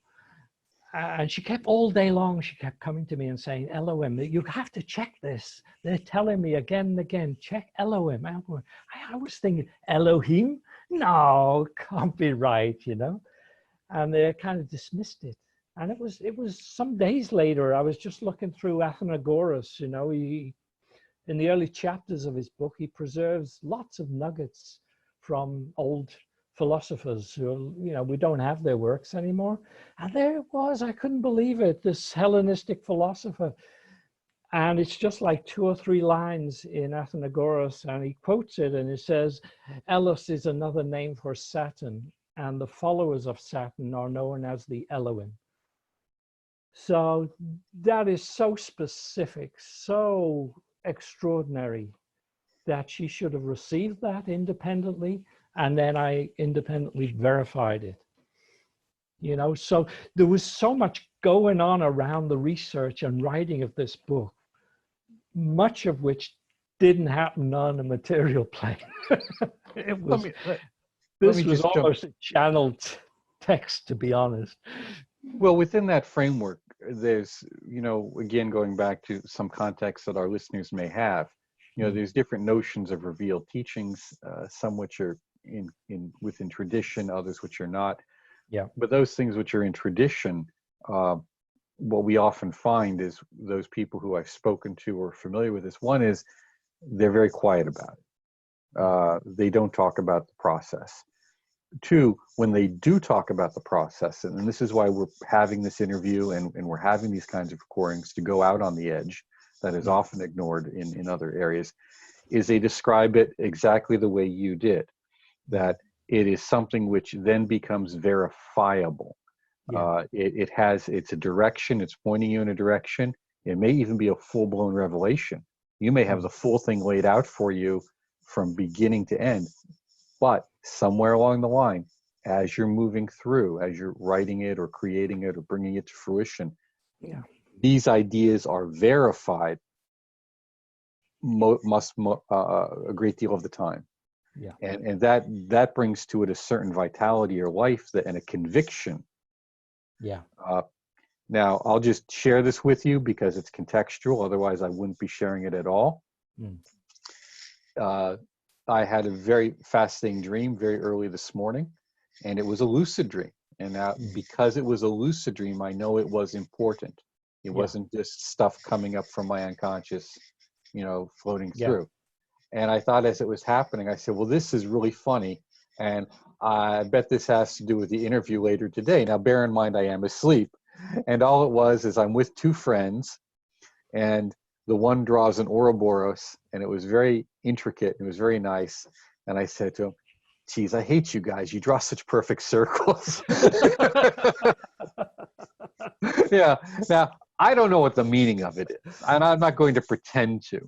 And she kept all day long, she kept coming to me and saying, Elohim, you have to check this. They're telling me again and again, check Elohim. I was thinking, Elohim? No, can't be right, you know? And they kind of dismissed it. And it was some days later, I was just looking through Athenagoras, you know, in the early chapters of his book, he preserves lots of nuggets from old philosophers who, you know, we don't have their works anymore. And there it was, I couldn't believe it, this Hellenistic philosopher. And it's just like 2 or 3 lines in Athenagoras, and he quotes it and it says, Elos is another name for Saturn, and the followers of Saturn are known as the Elohim. So that is so specific, so extraordinary that she should have received that independently, and then I independently verified it. You know, so there was so much going on around the research and writing of this book, much of which didn't happen on a material plane. It was, this was almost a channeled text, to be honest. Well, within that framework, there's, you know, again, going back to some context that our listeners may have, you know, there's different notions of revealed teachings, some which are within tradition, others which are not. Yeah. But those things which are in tradition, what we often find is those people who I've spoken to or are familiar with this, one is they're very quiet about it. They don't talk about the process. 2, when they do talk about the process, and this is why we're having this interview and we're having these kinds of recordings to go out on the edge that is often ignored in other areas, is they describe it exactly the way you did, that it is something which then becomes verifiable. Yeah. It's a direction, it's pointing you in a direction. It may even be a full-blown revelation. You may have the full thing laid out for you from beginning to end, but somewhere along the line, as you're moving through, as you're writing it or creating it or bringing it to fruition, these ideas are verified a great deal of the time. Yeah. And that brings to it a certain vitality or life and a conviction. Yeah. Now, I'll just share this with you because it's contextual. Otherwise, I wouldn't be sharing it at all. I had a very fascinating dream very early this morning, and it was a lucid dream. And now, because it was a lucid dream, I know it was important. It wasn't just stuff coming up from my unconscious, you know, floating through. And I thought as it was happening, I said, well, this is really funny. And I bet this has to do with the interview later today. Now, bear in mind, I am asleep. And all it was is I'm with 2 friends, and the one draws an Ouroboros, and it was very intricate. It was very nice. And I said to him, geez, I hate you guys. You draw such perfect circles. Yeah. Now, I don't know what the meaning of it is, and I'm not going to pretend to.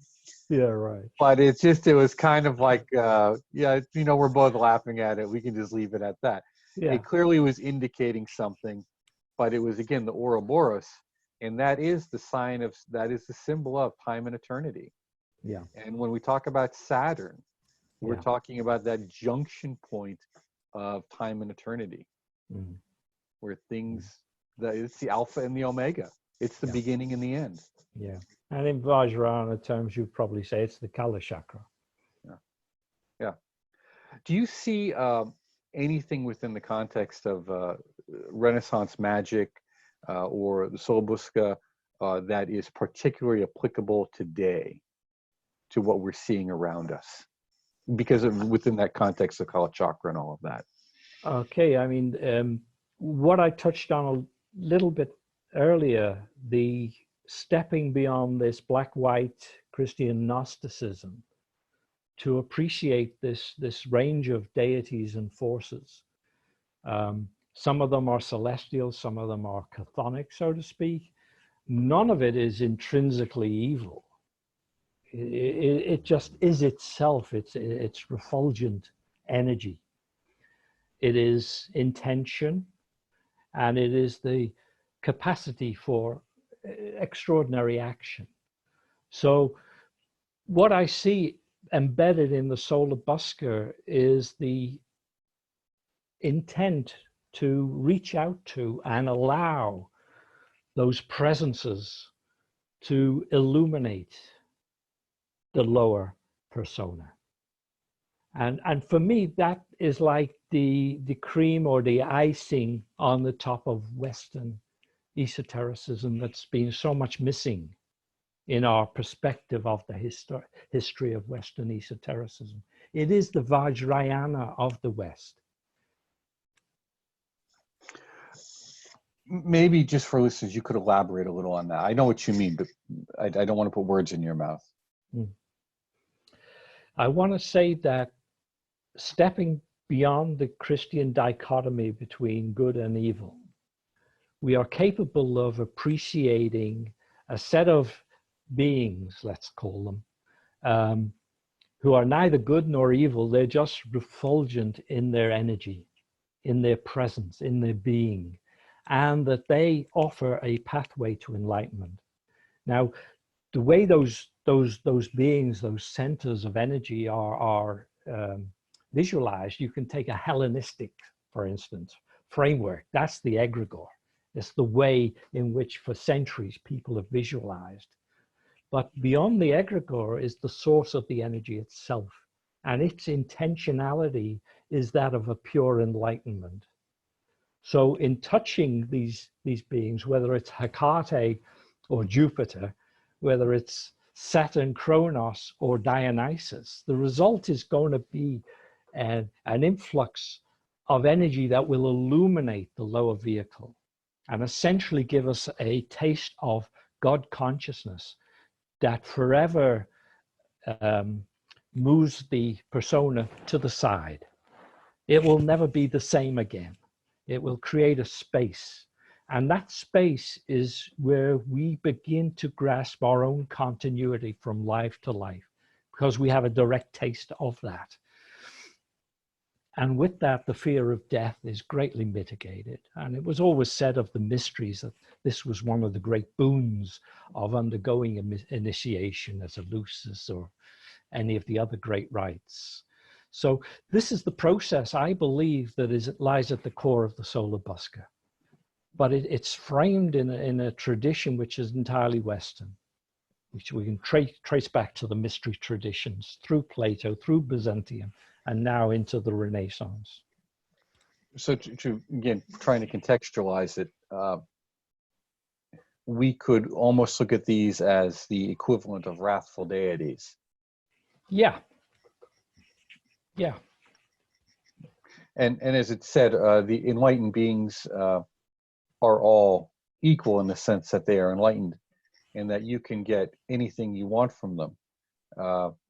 Yeah, right. But it was kind of like, you know, we're both laughing at it. We can just leave it at that. Yeah. It clearly was indicating something, but it was, again, the Ouroboros. And that is the symbol of time and eternity. Yeah. And when we talk about Saturn, we're talking about that junction point of time and eternity, where things, it's the alpha and the omega. It's the beginning and the end. Yeah. And in Vajrayana terms, you'd probably say it's the Kala chakra. Yeah. Yeah. Do you see anything within the context of Renaissance magic or the Solobusca that is particularly applicable today to what we're seeing around us? Because within that context of Kala chakra and all of that. Okay, I mean, what I touched on a little bit earlier, the stepping beyond this black-white Christian Gnosticism to appreciate this range of deities and forces. Some of them are celestial, some of them are chthonic, so to speak. None of it is intrinsically evil. It just is itself. It's refulgent energy. It is intention, and it is the capacity for extraordinary action. So what I see embedded in the Solobusca is the intent to reach out to and allow those presences to illuminate the lower persona. And for me, that is like the cream or the icing on the top of Western esotericism that's been so much missing in our perspective of the history of Western esotericism. It is the Vajrayana of the West. Maybe just for listeners, you could elaborate a little on that. I know what you mean, but I don't want to put words in your mouth. I want to say that stepping beyond the Christian dichotomy between good and evil, we are capable of appreciating a set of beings, let's call them, who are neither good nor evil. They're just refulgent in their energy, in their presence, in their being, and that they offer a pathway to enlightenment. Now, the way those beings, those centers of energy are visualized, you can take a Hellenistic, for instance, framework. That's the egregore. It's the way in which for centuries people have visualized. But beyond the egregore is the source of the energy itself. And its intentionality is that of a pure enlightenment. So in touching these beings, whether it's Hecate or Jupiter, whether it's Saturn, Kronos, or Dionysus, the result is going to be an influx of energy that will illuminate the lower vehicle and essentially give us a taste of God consciousness that forever moves the persona to the side. It will never be the same again. It will create a space. And that space is where we begin to grasp our own continuity from life to life, because we have a direct taste of that. And with that, the fear of death is greatly mitigated. And it was always said of the mysteries that this was one of the great boons of undergoing initiation as Eleusis or any of the other great rites. So this is the process, I believe, that lies at the core of the Solobusca. But it's framed in a tradition which is entirely Western, which we can trace back to the mystery traditions through Plato, through Byzantium, and now into the Renaissance. So to again, trying to contextualize it, we could almost look at these as the equivalent of wrathful deities. Yeah. Yeah. And as it said, the enlightened beings are all equal in the sense that they are enlightened and that you can get anything you want from them.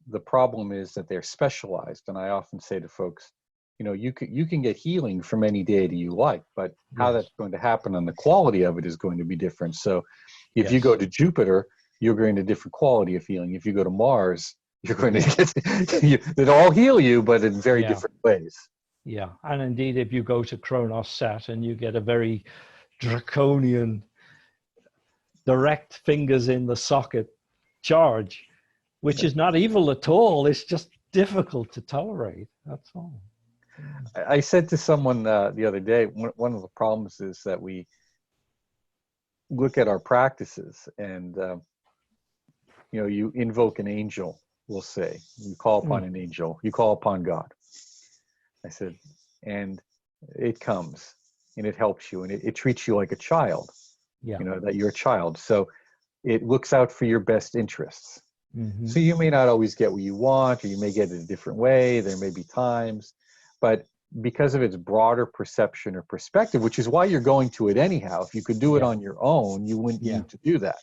The problem is that they're specialized. And I often say to folks, you know, you can get healing from any deity you like, but how that's going to happen and the quality of it is going to be different. So if you go to Jupiter, you're going to different quality of healing. If you go to Mars, you're going to get, they'll all heal you, but in very different ways. Yeah. And indeed, if you go to Kronos, Saturn, you get a very draconian, direct fingers in the socket charge, which is not evil at all. It's just difficult to tolerate. That's all. I said to someone the other day, one of the problems is that we look at our practices and you invoke an angel, we'll say. You call upon an angel. You call upon God. I said, and it comes and it helps you and it treats you like a child. Yeah. That you're a child. So it looks out for your best interests. Mm-hmm. So you may not always get what you want, or you may get it a different way. There may be times, but because of its broader perception or perspective, which is why you're going to it anyhow. If you could do it on your own, you wouldn't need to do that.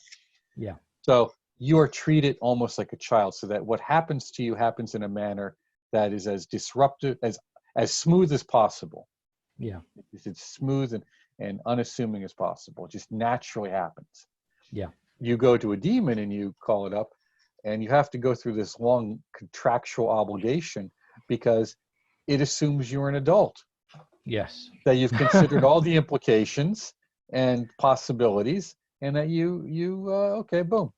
Yeah. So you are treated almost like a child, so that what happens to you happens in a manner that is as disruptive, as smooth as possible. Yeah. It's smooth and unassuming as possible. It just naturally happens. Yeah. You go to a demon and you call it up, and you have to go through this long contractual obligation because it assumes you're an adult. Yes. That you've considered all the implications and possibilities, and that okay, boom.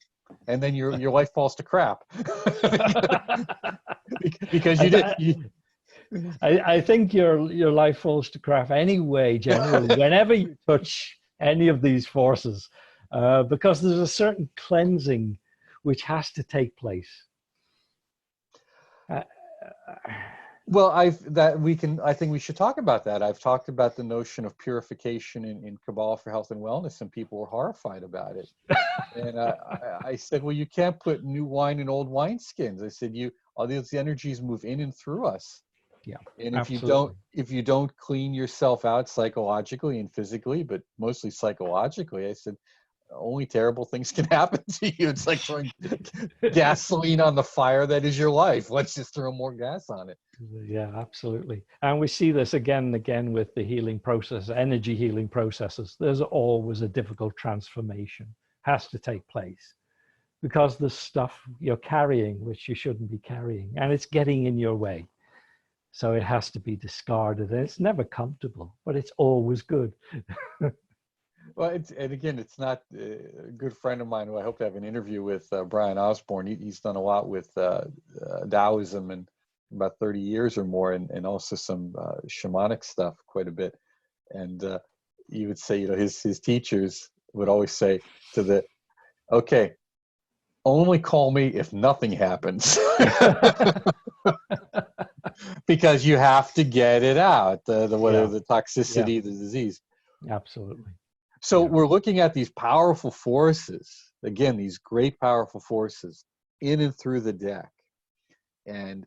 And then your life falls to crap. because you did. I think your life falls to crap anyway, generally, whenever you touch any of these forces, because there's a certain cleansing which has to take place. Well, I think we should talk about that. I've talked about the notion of purification in Kabbalah for health and wellness, and people were horrified about it. And I said, well, you can't put new wine in old wineskins. I said, all these energies move in and through us. Yeah. And absolutely. if you don't clean yourself out psychologically and physically, but mostly psychologically, I said, only terrible things can happen to you. It's like throwing gasoline on the fire that is your life. Let's just throw more gas on it. Yeah, absolutely. And we see this again and again with the healing process, energy healing processes. There's always a difficult transformation has to take place because the stuff you're carrying, which you shouldn't be carrying, and it's getting in your way. So it has to be discarded. And it's never comfortable, but it's always good. Well, it's not a good friend of mine who I hope to have an interview with, Brian Osborne. He's done a lot with Taoism and about 30 years or more, and also some shamanic stuff quite a bit. And he would say, his teachers would always say okay, only call me if nothing happens. Because you have to get it out, whether the toxicity, the disease. Absolutely. So we're looking at these powerful forces, again, these great powerful forces in and through the deck, and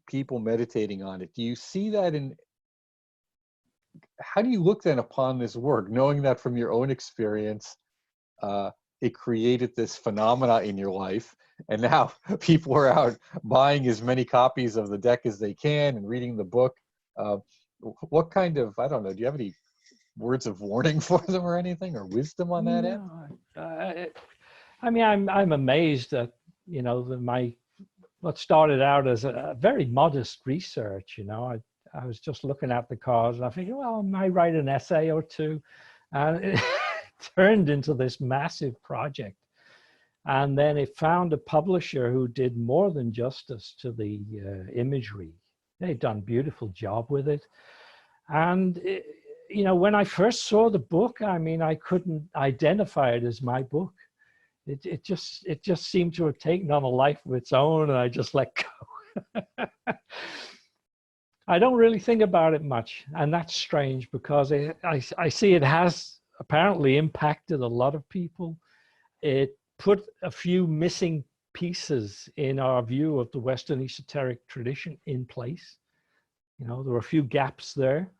people meditating on it. Do you see that how do you look then upon this work, knowing that from your own experience, it created this phenomena in your life, and now people are out buying as many copies of the deck as they can and reading the book? What kind of, I don't know, do you have any words of warning for them or anything, or wisdom on that end? I mean, I'm amazed that, what started out as a very modest research, I was just looking at the cards and I figured, well, I might write an essay or two. And it turned into this massive project. And then it found a publisher who did more than justice to the imagery. They'd done a beautiful job with it. And, when I first saw the book, I mean, I couldn't identify it as my book. It just seemed to have taken on a life of its own, and I just let go. I don't really think about it much, and that's strange because I see it has apparently impacted a lot of people. It put a few missing pieces in our view of the Western esoteric tradition in place. There were a few gaps there.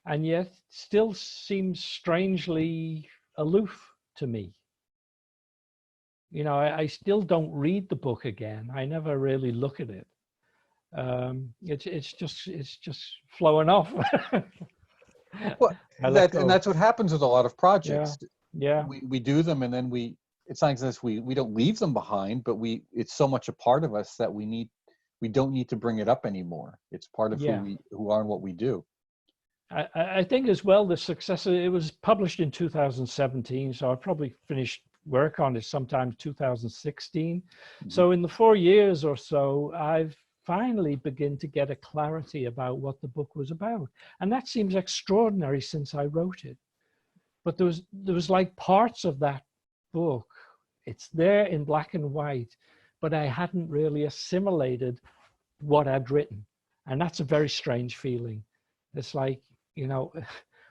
And yet still seems strangely aloof to me. I still don't read the book again. I never really look at it. It's just flowing off. Well, and that's what happens with a lot of projects. Yeah. We do them, and then it's not as we don't leave them behind, but it's so much a part of us that we don't need to bring it up anymore. It's part of who are and what we do. I think as well, the success, it was published in 2017, so I probably finished work on it sometime 2016. Mm-hmm. So in the 4 years or so, I've finally begun to get a clarity about what the book was about. And that seems extraordinary since I wrote it. But there was like parts of that book It's there in black and white, but I hadn't really assimilated what I'd written. And that's a very strange feeling. It's like, you know,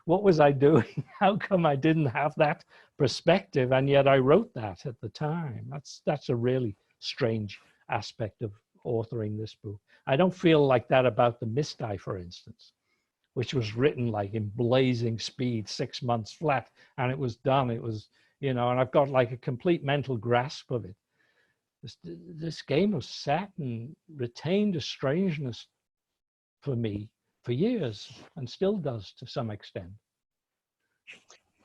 what was I doing? How come I didn't have that perspective? And yet I wrote that at the time. That's a really strange aspect of authoring this book. I don't feel like that about the Misty, for instance, which was written like in blazing speed, 6 months flat, and it was done. It was, you know, and I've got like a complete mental grasp of it. This Game of Saturn retained a strangeness for me for years, and still does to some extent.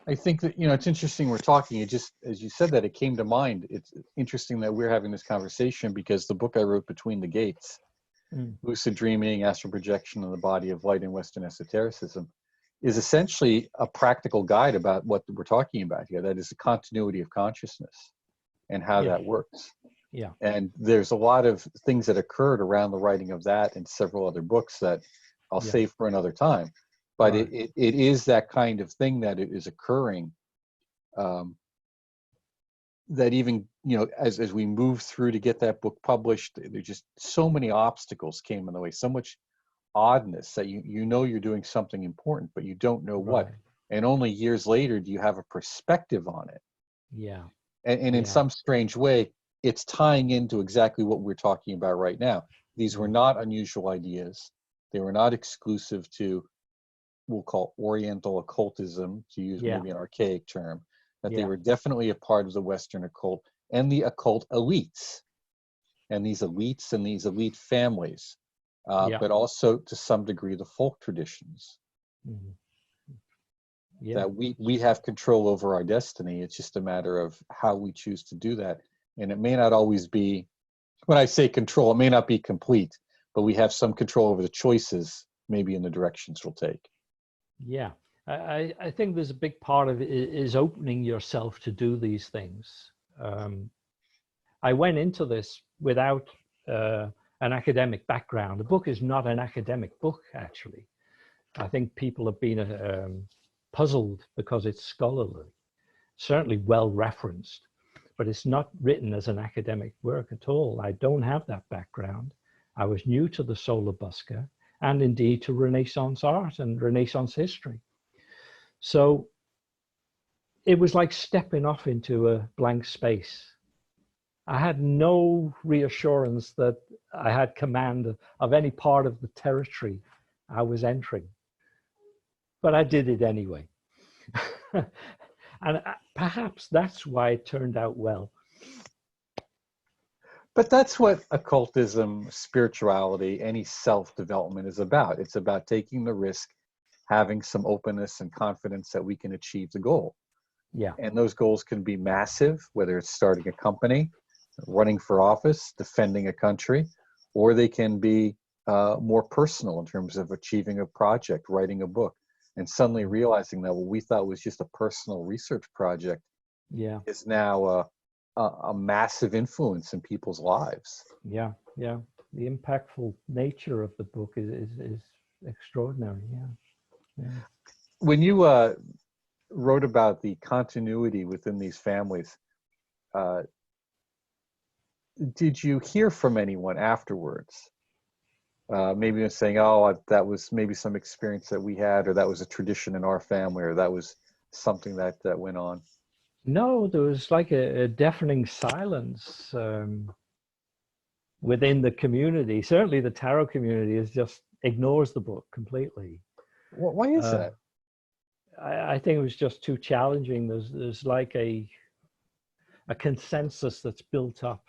I think that, you know, it's interesting we're talking. It just, as you said that, it came to mind. It's interesting that we're having this conversation because the book I wrote, Between the Gates, Lucid Dreaming, Astral Projection, and the Body of Light in Western Esotericism, is essentially a practical guide about what we're talking about here. That is the continuity of consciousness and how that works. Yeah. And there's a lot of things that occurred around the writing of that and several other books that I'll save for another time. But it is that kind of thing that it is occurring, that even, you know, as we move through to get that book published, there's just so many obstacles came in the way, so much oddness that you know you're doing something important, but you don't know what. And only years later do you have a perspective on it. Yeah. And in some strange way, it's tying into exactly what we're talking about right now. These were not unusual ideas. They were not exclusive to, we'll call Oriental occultism, to use maybe an archaic term, that they were definitely a part of the Western occult and the occult elites. And these elites and these elite families, but also to some degree the folk traditions. That we have control over our destiny. It's just a matter of how we choose to do that. And it may not always be, when I say control, it may not be complete, but we have some control over the choices, maybe in the directions we'll take. Yeah, I think there's a big part of it is opening yourself to do these things. I went into this without an academic background. The book is not an academic book, actually. I think people have been puzzled because it's scholarly, certainly well referenced, but it's not written as an academic work at all. I don't have that background. I was new to the solar busker and indeed to Renaissance art and Renaissance history. So it was like stepping off into a blank space. I had no reassurance that I had command of any part of the territory I was entering, but I did it anyway. And perhaps that's why it turned out well. But that's what occultism, spirituality, any self-development is about. It's about taking the risk, having some openness and confidence that we can achieve the goal. Yeah. And those goals can be massive, whether it's starting a company, running for office, defending a country, or they can be more personal in terms of achieving a project, writing a book, and suddenly realizing that what we thought was just a personal research project is now a massive influence in people's lives. Yeah, yeah. The impactful nature of the book is extraordinary. Yeah. When you wrote about the continuity within these families, did you hear from anyone afterwards? Maybe saying, oh, that was maybe some experience that we had, or that was a tradition in our family, or that was something that went on? No, there was like a deafening silence within the community. Certainly the tarot community ignores the book completely. Why is that? I think it was just too challenging. There's like a consensus that's built up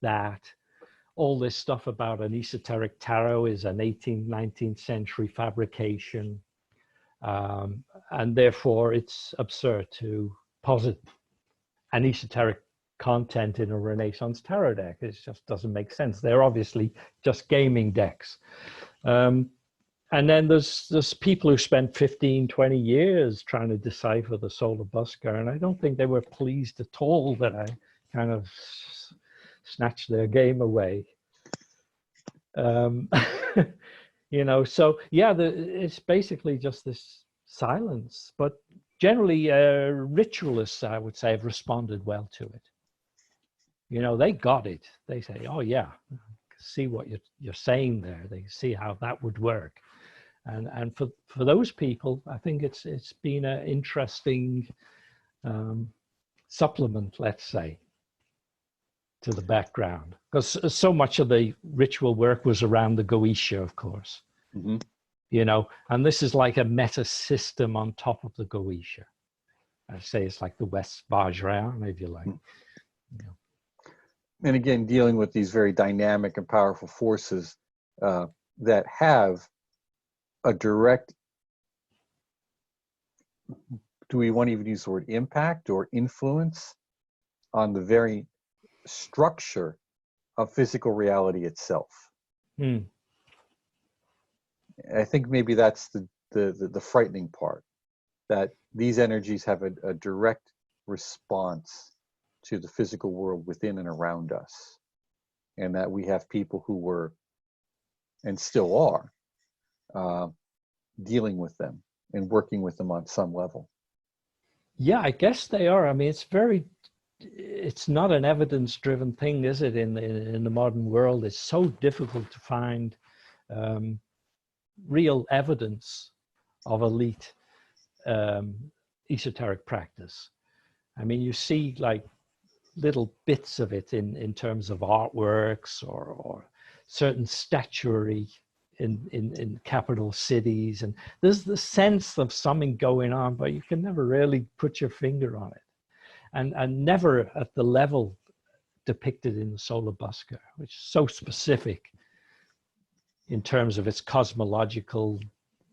that all this stuff about an esoteric tarot is an 18th, 19th century fabrication. And therefore it's absurd to posit an esoteric content in a Renaissance tarot deck. It just doesn't make sense. They're obviously just gaming decks. And then there's people who spent 15, 20 years trying to decipher the solar busker, and I don't think they were pleased at all that I kind of snatched their game away. You know, so yeah, it's basically just this silence, but generally ritualists, I would say, have responded well to it. You know, they got it. They say, oh yeah, see what you're saying there. They see how that would work. And for those people, I think it's been an interesting supplement, let's say, to the background, because so much of the ritual work was around the Goetia, of course. Mm-hmm. You know, and this is like a meta system on top of the Goetia. I say it's like the West Vajrayana, if you like. Yeah. And again, dealing with these very dynamic and powerful forces that have a direct, do we want to even use the word impact or influence on the very structure of physical reality itself? I think maybe that's the frightening part, that these energies have a direct response to the physical world within and around us, and that we have people who were and still are dealing with them and working with them on some level. Yeah, I guess they are. I mean, it's not an evidence-driven thing, is it? In the modern world, it's so difficult to find real evidence of elite esoteric practice. I mean, you see like little bits of it in terms of artworks or certain statuary in capital cities, and there's the sense of something going on, but you can never really put your finger on it, and never at the level depicted in the Solar Busker, which is so specific in terms of its cosmological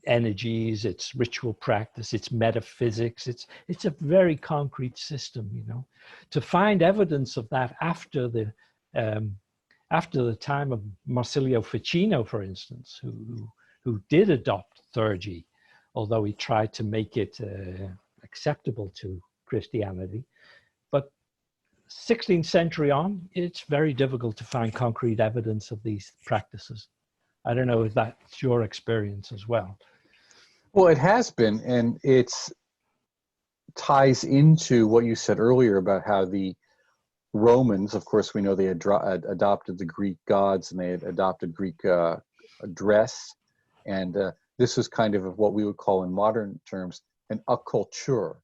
energies, its ritual practice, its metaphysics. It's a very concrete system, you know. To find evidence of that after the time of Marsilio Ficino, for instance, who did adopt theurgy, although he tried to make it acceptable to Christianity. But 16th century on, it's very difficult to find concrete evidence of these practices. I don't know if that's your experience as well. Well, it has been, and it ties into what you said earlier about how the Romans, of course, we know they had adopted the Greek gods, and they had adopted Greek dress, and this was kind of what we would call in modern terms an occulture,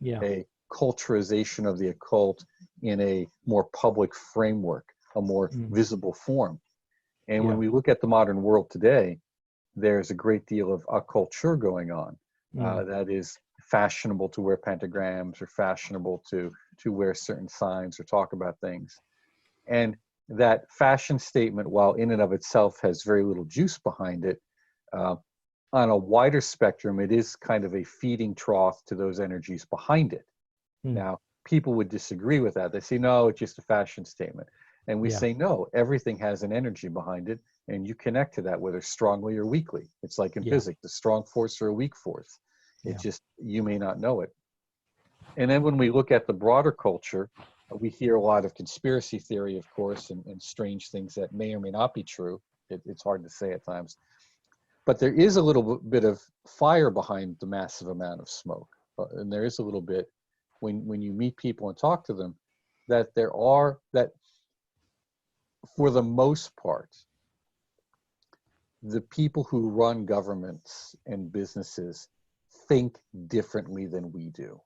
a culturization of the occult in a more public framework, a more visible form. And when we look at the modern world today, there's a great deal of occulture going on. That is fashionable to wear pentagrams, or fashionable to wear certain signs or talk about things. And that fashion statement, while in and of itself has very little juice behind it, on a wider spectrum, it is kind of a feeding trough to those energies behind it. Now, people would disagree with that. They say, no, it's just a fashion statement. And we say, no, everything has an energy behind it, and you connect to that, whether strongly or weakly. It's like in physics, a strong force or a weak force. It just, you may not know it. And then when we look at the broader culture, we hear a lot of conspiracy theory, of course, and strange things that may or may not be true. It's hard to say at times. But there is a little bit of fire behind the massive amount of smoke. And there is a little bit, when you meet people and talk to them, that for the most part, the people who run governments and businesses think differently than we do.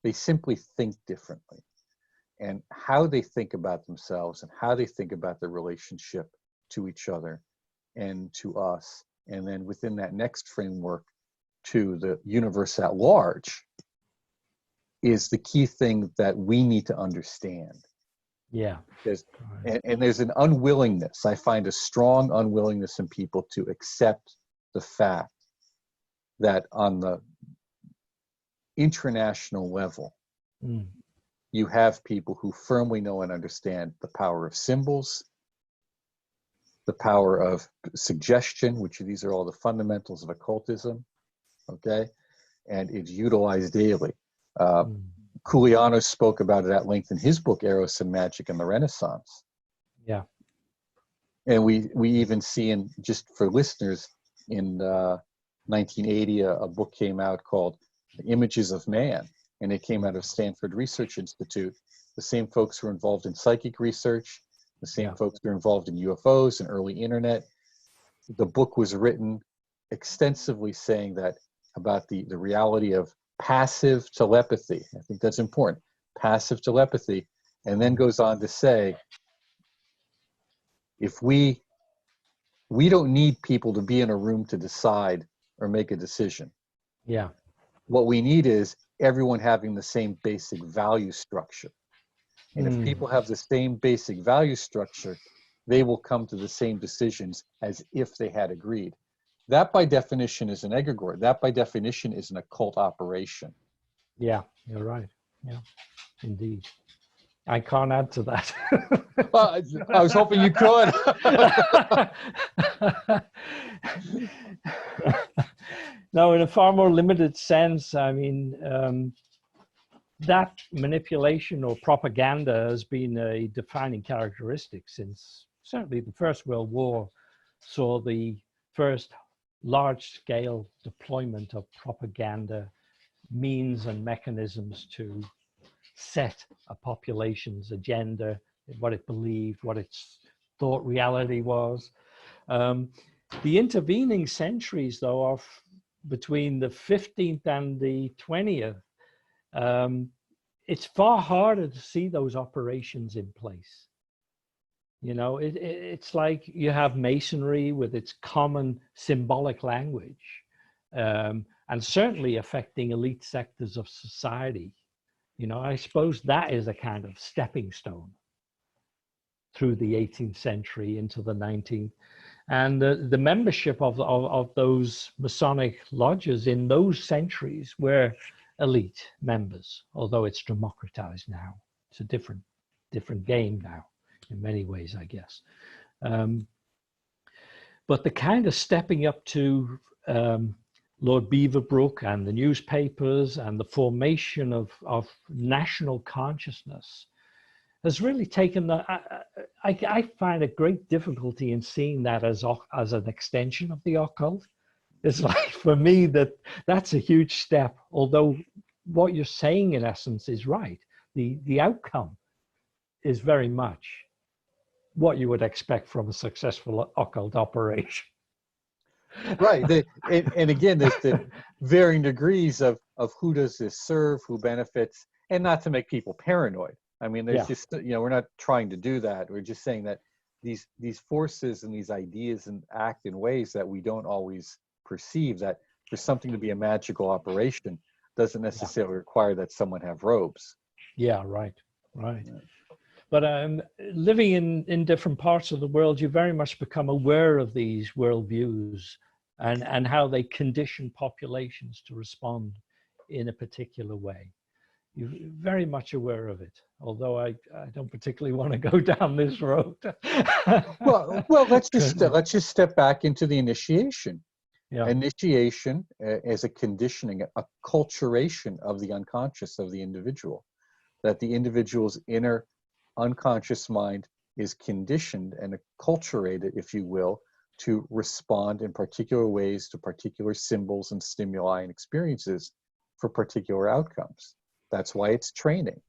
They simply think differently. And how they think about themselves and how they think about their relationship to each other and to us, and then within that next framework to the universe at large, is the key thing that we need to understand. And there's an unwillingness. I find a strong unwillingness in people to accept the fact that on the international level, you have people who firmly know and understand the power of symbols, the power of suggestion, which these are all the fundamentals of occultism, okay? And it's utilized daily. Culiano spoke about it at length in his book, Eros and Magic in the Renaissance. And we even see, in, just for listeners, in 1980, a book came out called Images of Man, and it came out of Stanford Research Institute. the same folks who are involved in psychic research, the same Yeah. folks who are involved in UFOs and early internet. The book was written extensively saying that about the reality of passive telepathy. I think that's important, passive telepathy, and then goes on to say, if we don't need people to be in a room to decide or make a decision. Yeah. What we need is everyone having the same basic value structure. And if Mm. people have the same basic value structure, they will come to the same decisions as if they had agreed. That by definition is an egregore. That by definition is an occult operation. Yeah, you're right. Yeah, indeed. I can't add to that. Well, I was hoping you could. No, in a far more limited sense, I mean, that manipulation or propaganda has been a defining characteristic since certainly the First World War saw the first large-scale deployment of propaganda means and mechanisms to set a population's agenda, what it believed, what its thought reality was. The intervening centuries, though, of between the 15th and the 20th, it's far harder to see those operations in place. You know, it's like you have Masonry with its common symbolic language, and certainly affecting elite sectors of society. You know, I suppose that is a kind of stepping stone through the 18th century into the 19th. And the membership of those Masonic lodges in those centuries were elite members, although it's democratized now. It's a different game now in many ways, I guess. But the kind of stepping up to Lord Beaverbrook and the newspapers and the formation of national consciousness has really taken the, I find a great difficulty in seeing that as an extension of the occult. It's like, for me, that's a huge step, although what you're saying in essence is right. The outcome is very much what you would expect from a successful occult operation. Right. And again, there's the varying degrees of who does this serve, who benefits, and not to make people paranoid. I mean, there's just, we're not trying to do that. We're just saying that these forces and these ideas and act in ways that we don't always perceive, that for something to be a magical operation doesn't necessarily require that someone have robes. Yeah, right. Yeah. But living in different parts of the world, you very much become aware of these worldviews and how they condition populations to respond in a particular way. You're very much aware of it, although I don't particularly want to go down this road. well, let's just step back into the initiation. Yeah. Initiation as a conditioning, a acculturation of the unconscious of the individual, that the individual's inner unconscious mind is conditioned and acculturated, if you will, to respond in particular ways to particular symbols and stimuli and experiences for particular outcomes. That's why it's training.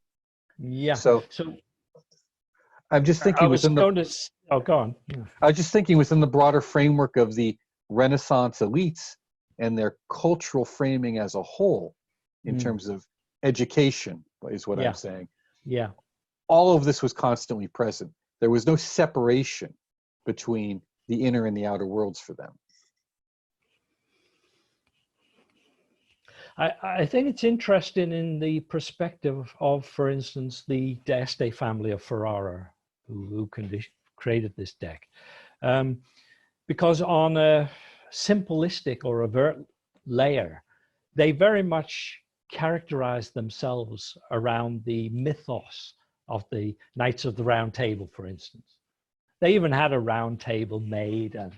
Yeah. So I'm just thinking go on. Yeah. I was just thinking within the broader framework of the Renaissance elites and their cultural framing as a whole, in terms of education, is what I'm saying. Yeah. All of this was constantly present. There was no separation between the inner and the outer worlds for them. I think it's interesting in the perspective of, for instance, the d'Este family of Ferrara, who created this deck. Because on a simplistic or overt layer, they very much characterized themselves around the mythos of the Knights of the Round Table, for instance. They even had a round table made, and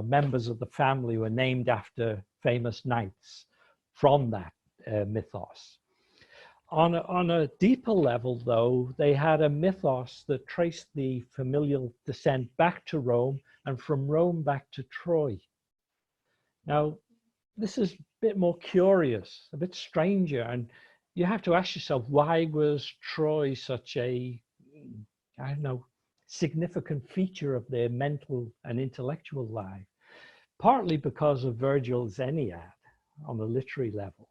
members of the family were named after famous knights from that mythos. On a deeper level, though, they had a mythos that traced the familial descent back to Rome and from Rome back to Troy. Now, this is a bit more curious, a bit stranger, and you have to ask yourself, why was Troy such a, I don't know, significant feature of their mental and intellectual life? Partly because of Virgil's Aeneid on the literary level.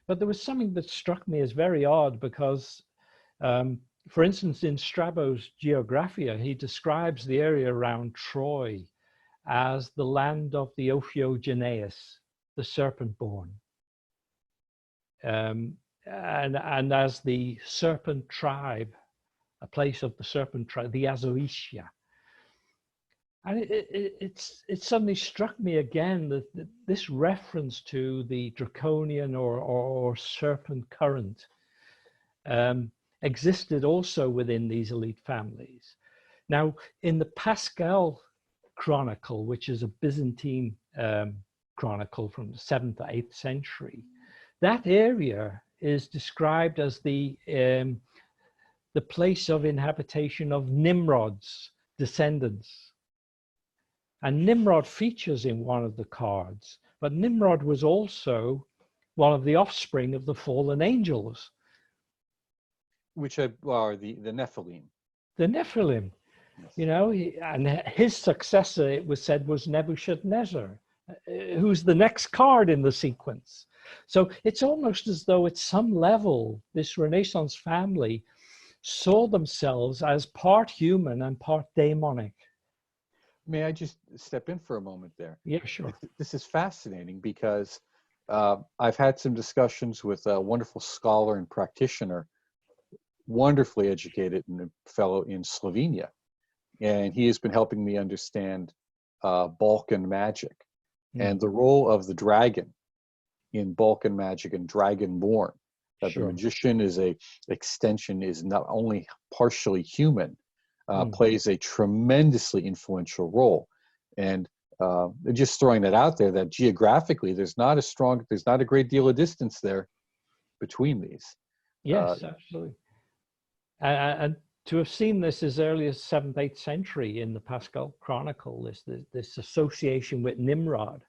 But there was something that struck me as very odd because, for instance, in Strabo's Geographia, he describes the area around Troy as the land of the Ophiogeneus, the serpent-born, and as the serpent tribe, a place of the serpent tribe, the Azoetia. And it suddenly struck me again that this reference to the draconian or serpent current existed also within these elite families. Now, in the Pascal Chronicle, which is a Byzantine chronicle from the 7th or 8th century, that area is described as the place of inhabitation of Nimrod's descendants. And Nimrod features in one of the cards, but Nimrod was also one of the offspring of the fallen angels. Which are the Nephilim. The Nephilim, Yes. you know, and his successor, it was said, was Nebuchadnezzar, who's the next card in the sequence. So it's almost as though at some level, this Renaissance family saw themselves as part human and part demonic. May I just step in for a moment there? Yeah, sure. This is fascinating because I've had some discussions with a wonderful scholar and practitioner, wonderfully educated and a fellow in Slovenia. And he has been helping me understand Balkan magic and the role of the dragon in Balkan magic and Dragonborn. That the magician is a extension, is not only partially human, plays a tremendously influential role. And just throwing that out there, that geographically there's not a great deal of distance there between these. Yes, absolutely. And to have seen this as early as 7th, 8th century in the Pascal Chronicle, this association with Nimrod.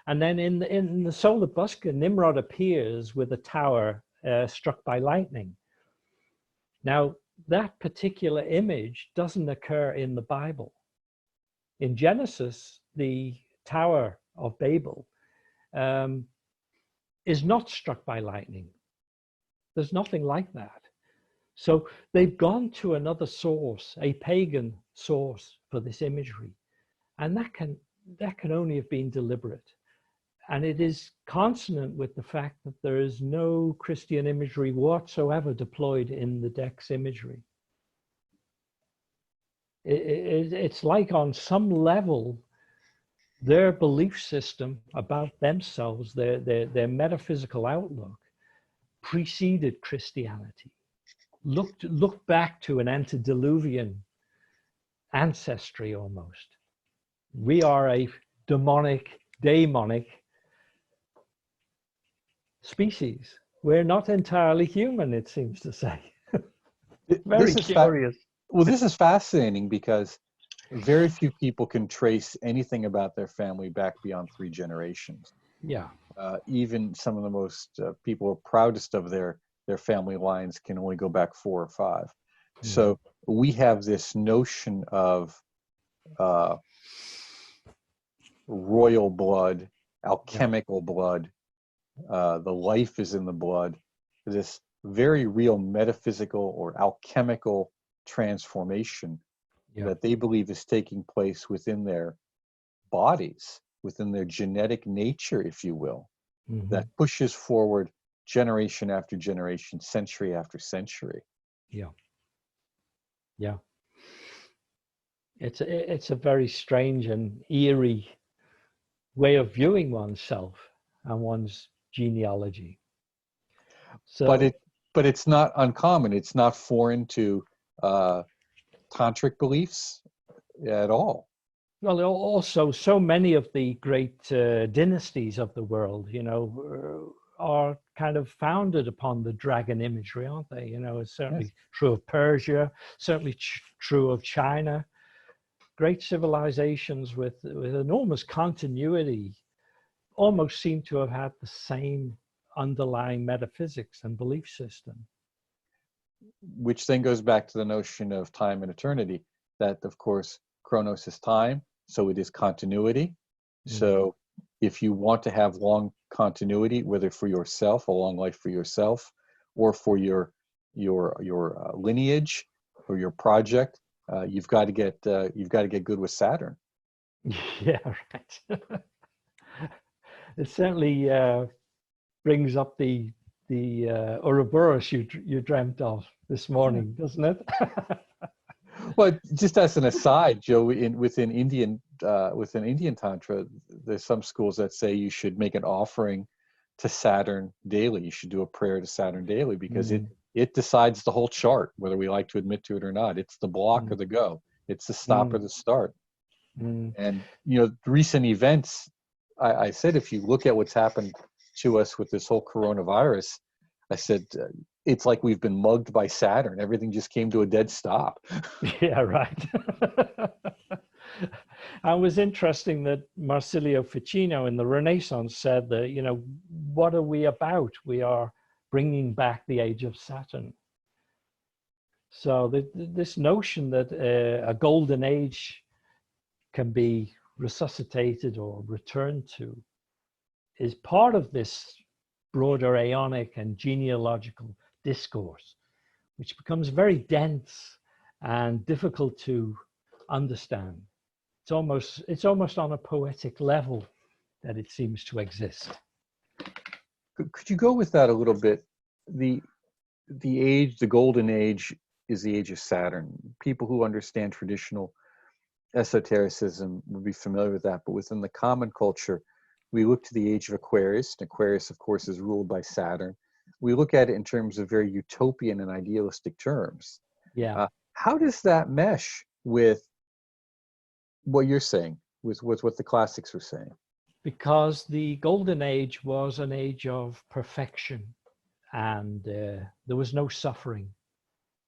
And then in the Solar Buska, Nimrod appears with a tower struck by lightning. Now, that particular image doesn't occur in the Bible. In Genesis, the Tower of Babel is not struck by lightning. There's nothing like that. So they've gone to another source, a pagan source for this imagery. And that can only have been deliberate. And it is consonant with the fact that there is no Christian imagery whatsoever deployed in the Dex imagery. It's like on some level, their belief system about themselves, their metaphysical outlook, preceded Christianity. Look back to an antediluvian ancestry almost. We are a demonic species. We're not entirely human, it seems to say. Very curious. Well, this is fascinating because very few people can trace anything about their family back beyond 3 generations. Yeah. Even some of the most people who are proudest of their family lines can only go back 4 or 5. So we have this notion of royal blood, alchemical blood, the life is in the blood, this very real metaphysical or alchemical transformation that they believe is taking place within their bodies, within their genetic nature, if you will, that pushes forward generation after generation, century after century. Yeah. It's a very strange and eerie way of viewing oneself and one's genealogy. So, but it's not uncommon. It's not foreign to tantric beliefs at all. Well, also so many of the great dynasties of the world, you know, are kind of founded upon the dragon imagery, aren't they? You know, it's certainly true of Persia, certainly true of China. Great civilizations with enormous continuity almost seem to have had the same underlying metaphysics and belief system. Which then goes back to the notion of time and eternity, that of course chronos is time, so it is continuity. So if you want to have long continuity, whether for yourself, a long life for yourself, or for your lineage or your project, you've got to get good with Saturn. Yeah, right. It certainly brings up the Ouroboros you dreamt of this morning, doesn't it? Well, just as an aside, Joe, within Indian Tantra, there's some schools that say you should make an offering to Saturn daily. You should do a prayer to Saturn daily, because it decides the whole chart, whether we like to admit to it or not. It's the block or the go. It's the stop or the start. And recent events, I said, if you look at what's happened to us with this whole coronavirus, I said, it's like we've been mugged by Saturn. Everything just came to a dead stop. Yeah, right. It was interesting that Marsilio Ficino in the Renaissance said that, what are we about? We are bringing back the age of Saturn. So this notion that a golden age can be resuscitated or returned to is part of this broader aeonic and genealogical discourse, which becomes very dense and difficult to understand. It's almost on a poetic level that it seems to exist. Could you go with that a little bit? The golden age is the age of Saturn. People who understand traditional esotericism would be familiar with that, but within the common culture, we look to the age of Aquarius. And Aquarius, of course, is ruled by Saturn. We look at it in terms of very utopian and idealistic terms. Yeah. How does that mesh with what you're saying, with what the classics were saying? Because the golden age was an age of perfection, and there was no suffering.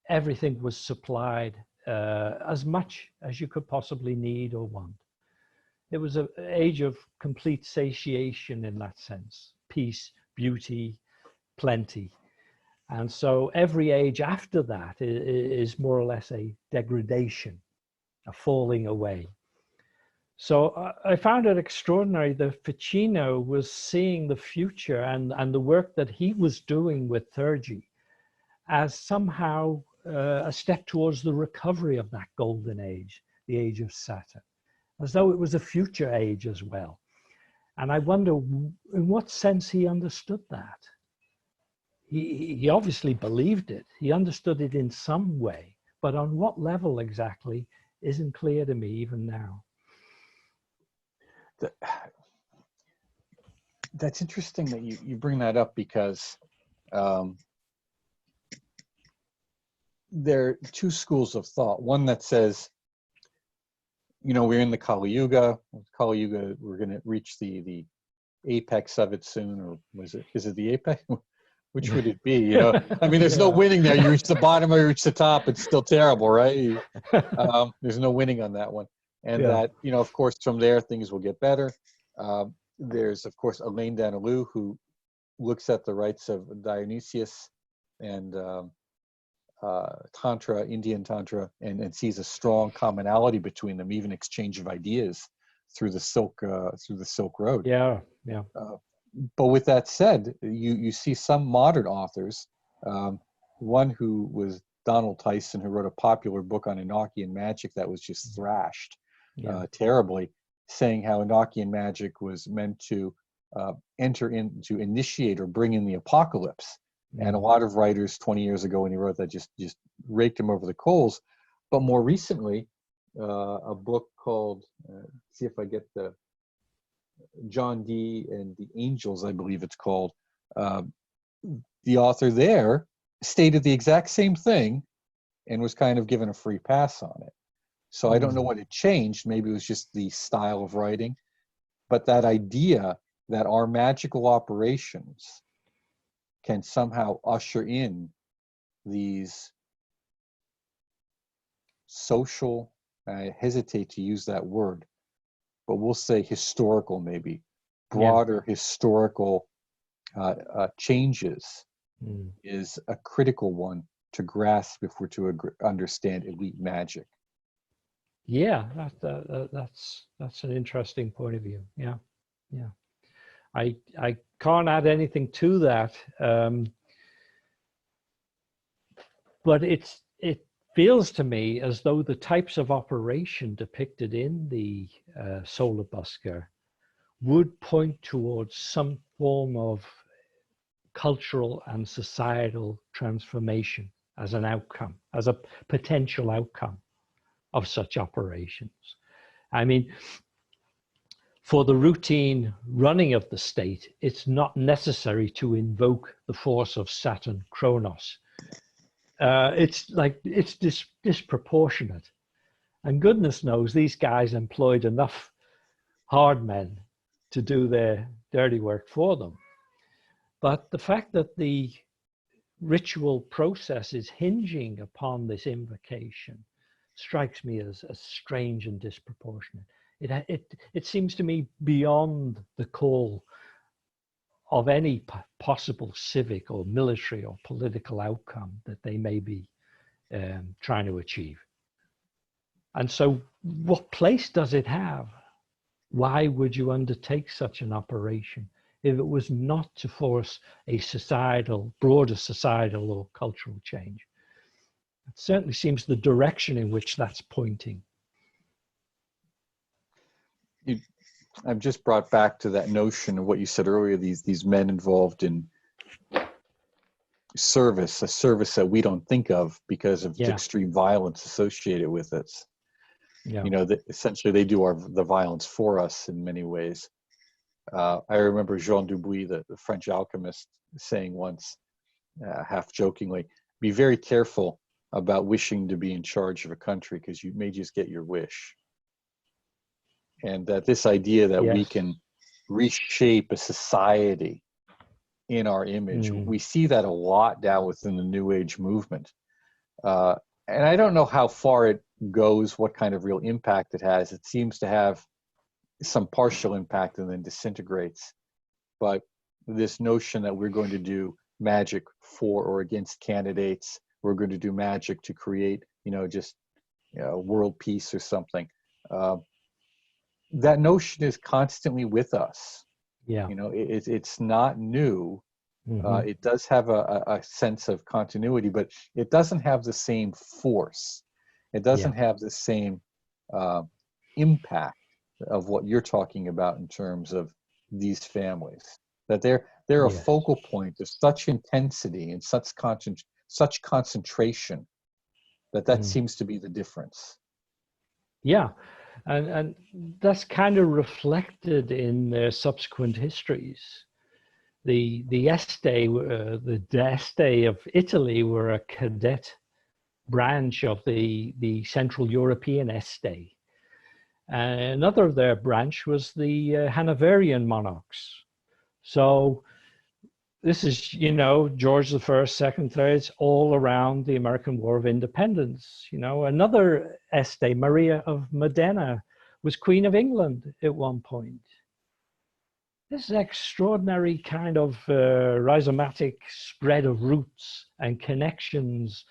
Everything was supplied, as much as you could possibly need or want. It was an age of complete satiation in that sense: peace, beauty, plenty. And so every age after that is more or less a degradation, a falling away. So I found it extraordinary that Ficino was seeing the future and the work that he was doing with theurgy as somehow a step towards the recovery of that golden age, the age of Saturn, as though it was a future age as well. And I wonder in what sense he understood that. He obviously believed it. He understood it in some way, but on what level exactly isn't clear to me even now. That's interesting that you bring that up, because there are two schools of thought. One that says, we're in the Kali Yuga. Kali Yuga, we're going to reach the apex of it soon, or is it the apex? Which would it be? There's no winning there. You reach the bottom or you reach the top, it's still terrible, right? There's no winning on that one. And that, of course, from there, things will get better. There's, of course, Elaine Danilou, who looks at the rites of Dionysius and Tantra, Indian Tantra, and sees a strong commonality between them, even exchange of ideas through the Silk Road. Yeah. But with that said, you see some modern authors, one who was Donald Tyson, who wrote a popular book on Enochian magic that was just thrashed terribly, saying how Enochian magic was meant to initiate or bring in the apocalypse. And a lot of writers 20 years ago when he wrote that just raked him over the coals. But more recently, a book called, see if I get the John Dee and the Angels, I believe it's called. The author there stated the exact same thing and was kind of given a free pass on it. So I don't know what had changed. Maybe it was just the style of writing. But that idea that our magical operations can somehow usher in these social, I hesitate to use that word, but we'll say historical, maybe broader historical changes Mm. is a critical one to grasp if we're to understand elite magic. Yeah, that's an interesting point of view. Yeah, yeah. I can't add anything to that, but it feels to me as though the types of operation depicted in the Solar Busker would point towards some form of cultural and societal transformation as an outcome, as a potential outcome of such operations. I mean, for the routine running of the state, it's not necessary to invoke the force of Saturn Kronos. It's disproportionate. And goodness knows these guys employed enough hard men to do their dirty work for them. But the fact that the ritual process is hinging upon this invocation strikes me as strange and disproportionate. It seems to me beyond the call of any possible civic or military or political outcome that they may be trying to achieve. And so what place does it have? Why would you undertake such an operation if it was not to force a broader societal or cultural change? It certainly seems the direction in which that's pointing. I'm just brought back to that notion of what you said earlier, these men involved in service, a service that we don't think of because of the extreme violence associated with it. Yeah. You know, essentially they do the violence for us in many ways. I remember Jean Dubuis, the French alchemist, saying once, half jokingly, be very careful about wishing to be in charge of a country because you may just get your wish. And that this idea that we can reshape a society in our image, we see that a lot now within the New Age movement. And I don't know how far it goes, what kind of real impact it has. It seems to have some partial impact and then disintegrates. But this notion that we're going to do magic for or against candidates, we're going to do magic to create, world peace or something. That notion is constantly with us. Yeah. It's not new. Mm-hmm. It does have a sense of continuity, but it doesn't have the same force. It doesn't have the same impact of what you're talking about in terms of these families. That they're a focal point of such intensity and such concentration that seems to be the difference. Yeah, and that's kind of reflected in their subsequent histories. The Este of Italy were a cadet branch of the Central European Este. Another of their branch was the Hanoverian monarchs. So this is, George the First, Second, Third, it's all around the American War of Independence. Another Este, Maria of Modena, was Queen of England at one point. This extraordinary kind of rhizomatic spread of roots and connections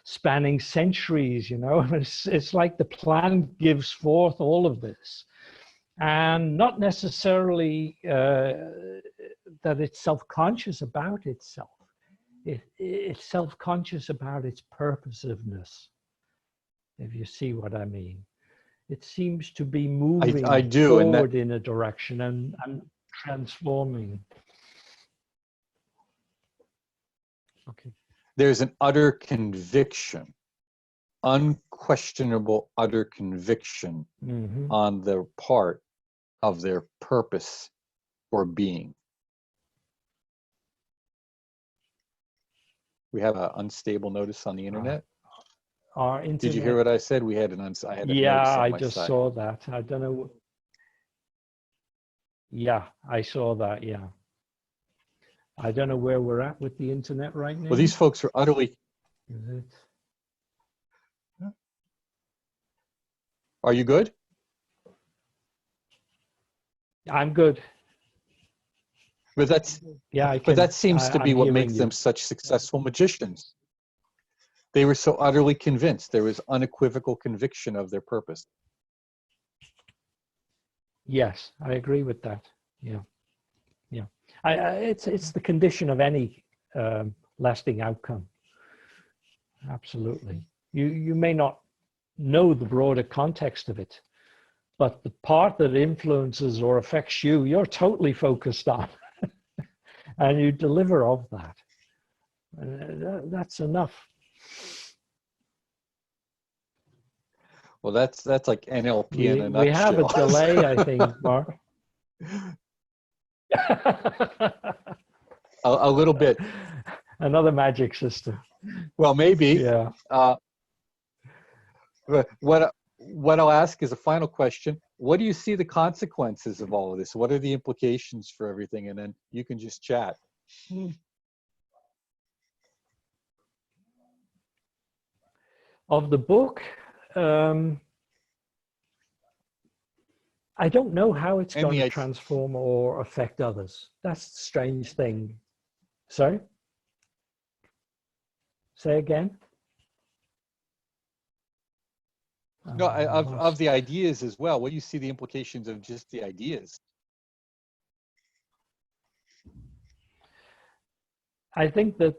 spanning centuries, it's like the plant gives forth all of this. And not necessarily that it's self-conscious about itself. It's self-conscious about its purposiveness, if you see what I mean. It seems to be moving forward in a direction and transforming. Okay. There's an utter conviction, unquestionable utter conviction on the part of their purpose or being. We have an unstable notice on the internet. Our internet. Did you hear what I said? We had I had a notice on I my just side. saw that. I don't know. Yeah, I saw that. Yeah. I don't know where we're at with the internet right now. Well, these folks are utterly. Is it? Are you good? I'm good. But that's Yeah, but that seems to be I'm what hearing makes them you. such successful magicians. They were so utterly convinced. There was unequivocal conviction of their purpose. Yes, I agree with that. Yeah, yeah. It's the condition of any lasting outcome. Absolutely. You may not know the broader context of it, but the part that influences or affects you, you're totally focused on, and you deliver of that. That's enough. Well, that's like NLP in a We have a nutshell. delay, I think, Mark. A little bit. Another magic system. Well, maybe. Yeah. But what I'll ask is a final question. What do you see the consequences of all of this? What are the implications for everything? And then you can just chat. Of the book, I don't know how it's And going to the transform or affect others. That's the strange thing. Sorry? Say again? no, Oh, of the ideas as well. What do you see the implications of just the ideas? I think that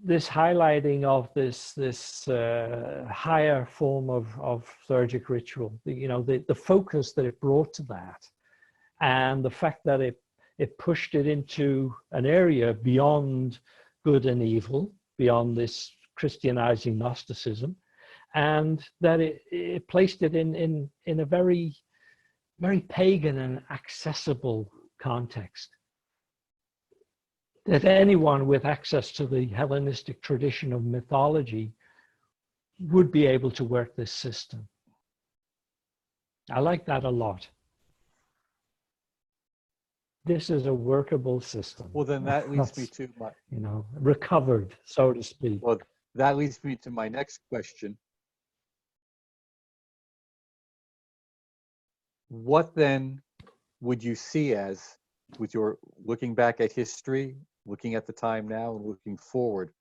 this highlighting of this higher form of theurgic ritual, the focus that it brought to that, and the fact that it pushed it into an area beyond good and evil, beyond this Christianizing Gnosticism, and that it placed it in a very, very pagan and accessible context. That anyone with access to the Hellenistic tradition of mythology would be able to work this system. I like that a lot. This is a workable system. Well, then that leads me to my, recovered, so to speak. well, that leads me to my next question. What then would you see as, with your looking back at history, looking at the time now and looking forward,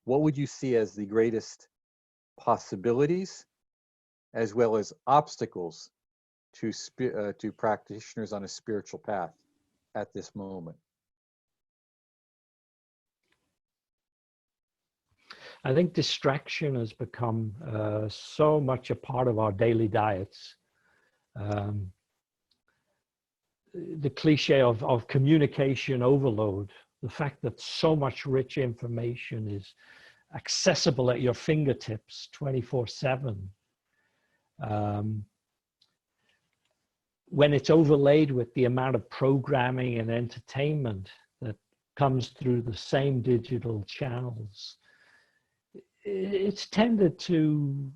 what would you see as the greatest possibilities as well as obstacles to practitioners on a spiritual path at this moment? I think distraction has become so much a part of our daily diets. The cliche of communication overload, the fact that so much rich information is accessible at your fingertips 24/7. When it's overlaid with the amount of programming and entertainment that comes through the same digital channels, it's tended to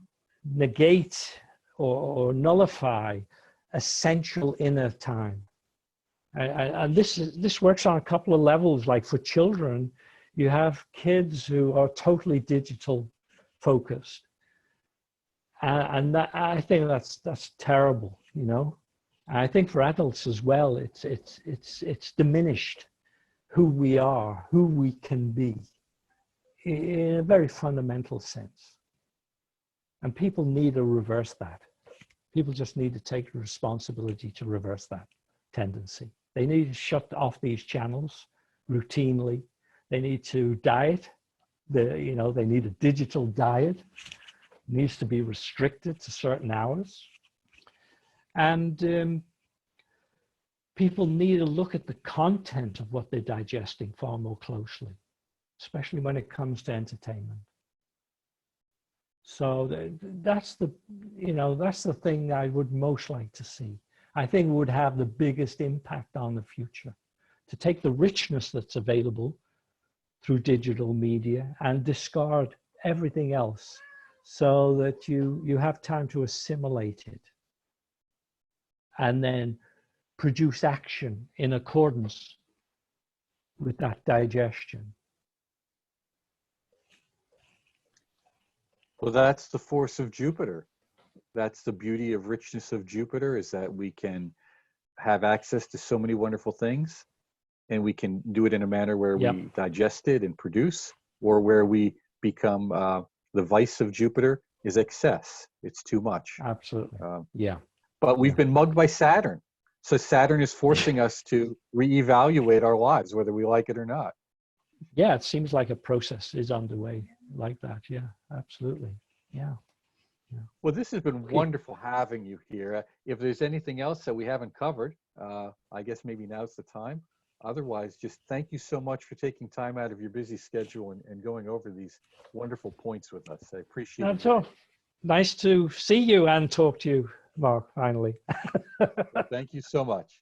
negate or nullify essential inner time. And this works on a couple of levels. Like for children, you have kids who are totally digital focused, and that, I think that's terrible. I think for adults as well, it's diminished who we are, who we can be, in a very fundamental sense. And people need to reverse that. People just need to take responsibility to reverse that tendency. They need to shut off these channels routinely. They need to diet. They need a digital diet. It needs to be restricted to certain hours. And people need to look at the content of what they're digesting far more closely, especially when it comes to entertainment. So that's the thing I would most like to see. I think would have the biggest impact on the future, to take the richness that's available through digital media and discard everything else so that you have time to assimilate it and then produce action in accordance with that digestion. Well, that's the force of Jupiter. That's the beauty of richness of Jupiter, is that we can have access to so many wonderful things. and we can do it in a manner where Yep. we digest it and produce, or where we become the vice of Jupiter is excess. It's too much. Absolutely. Um, Yeah. but we've been mugged by Saturn. So Saturn is forcing us to reevaluate our lives, whether we like it or not. Yeah, it seems like a process is underway like that. Yeah, absolutely. Yeah. Well, this has been wonderful having you here. If there's anything else that we haven't covered, I guess maybe now's the time. Otherwise, just thank you so much for taking time out of your busy schedule and going over these wonderful points with us. I appreciate it. That's all. Nice to see you and talk to you, Mark, finally. Thank you so much.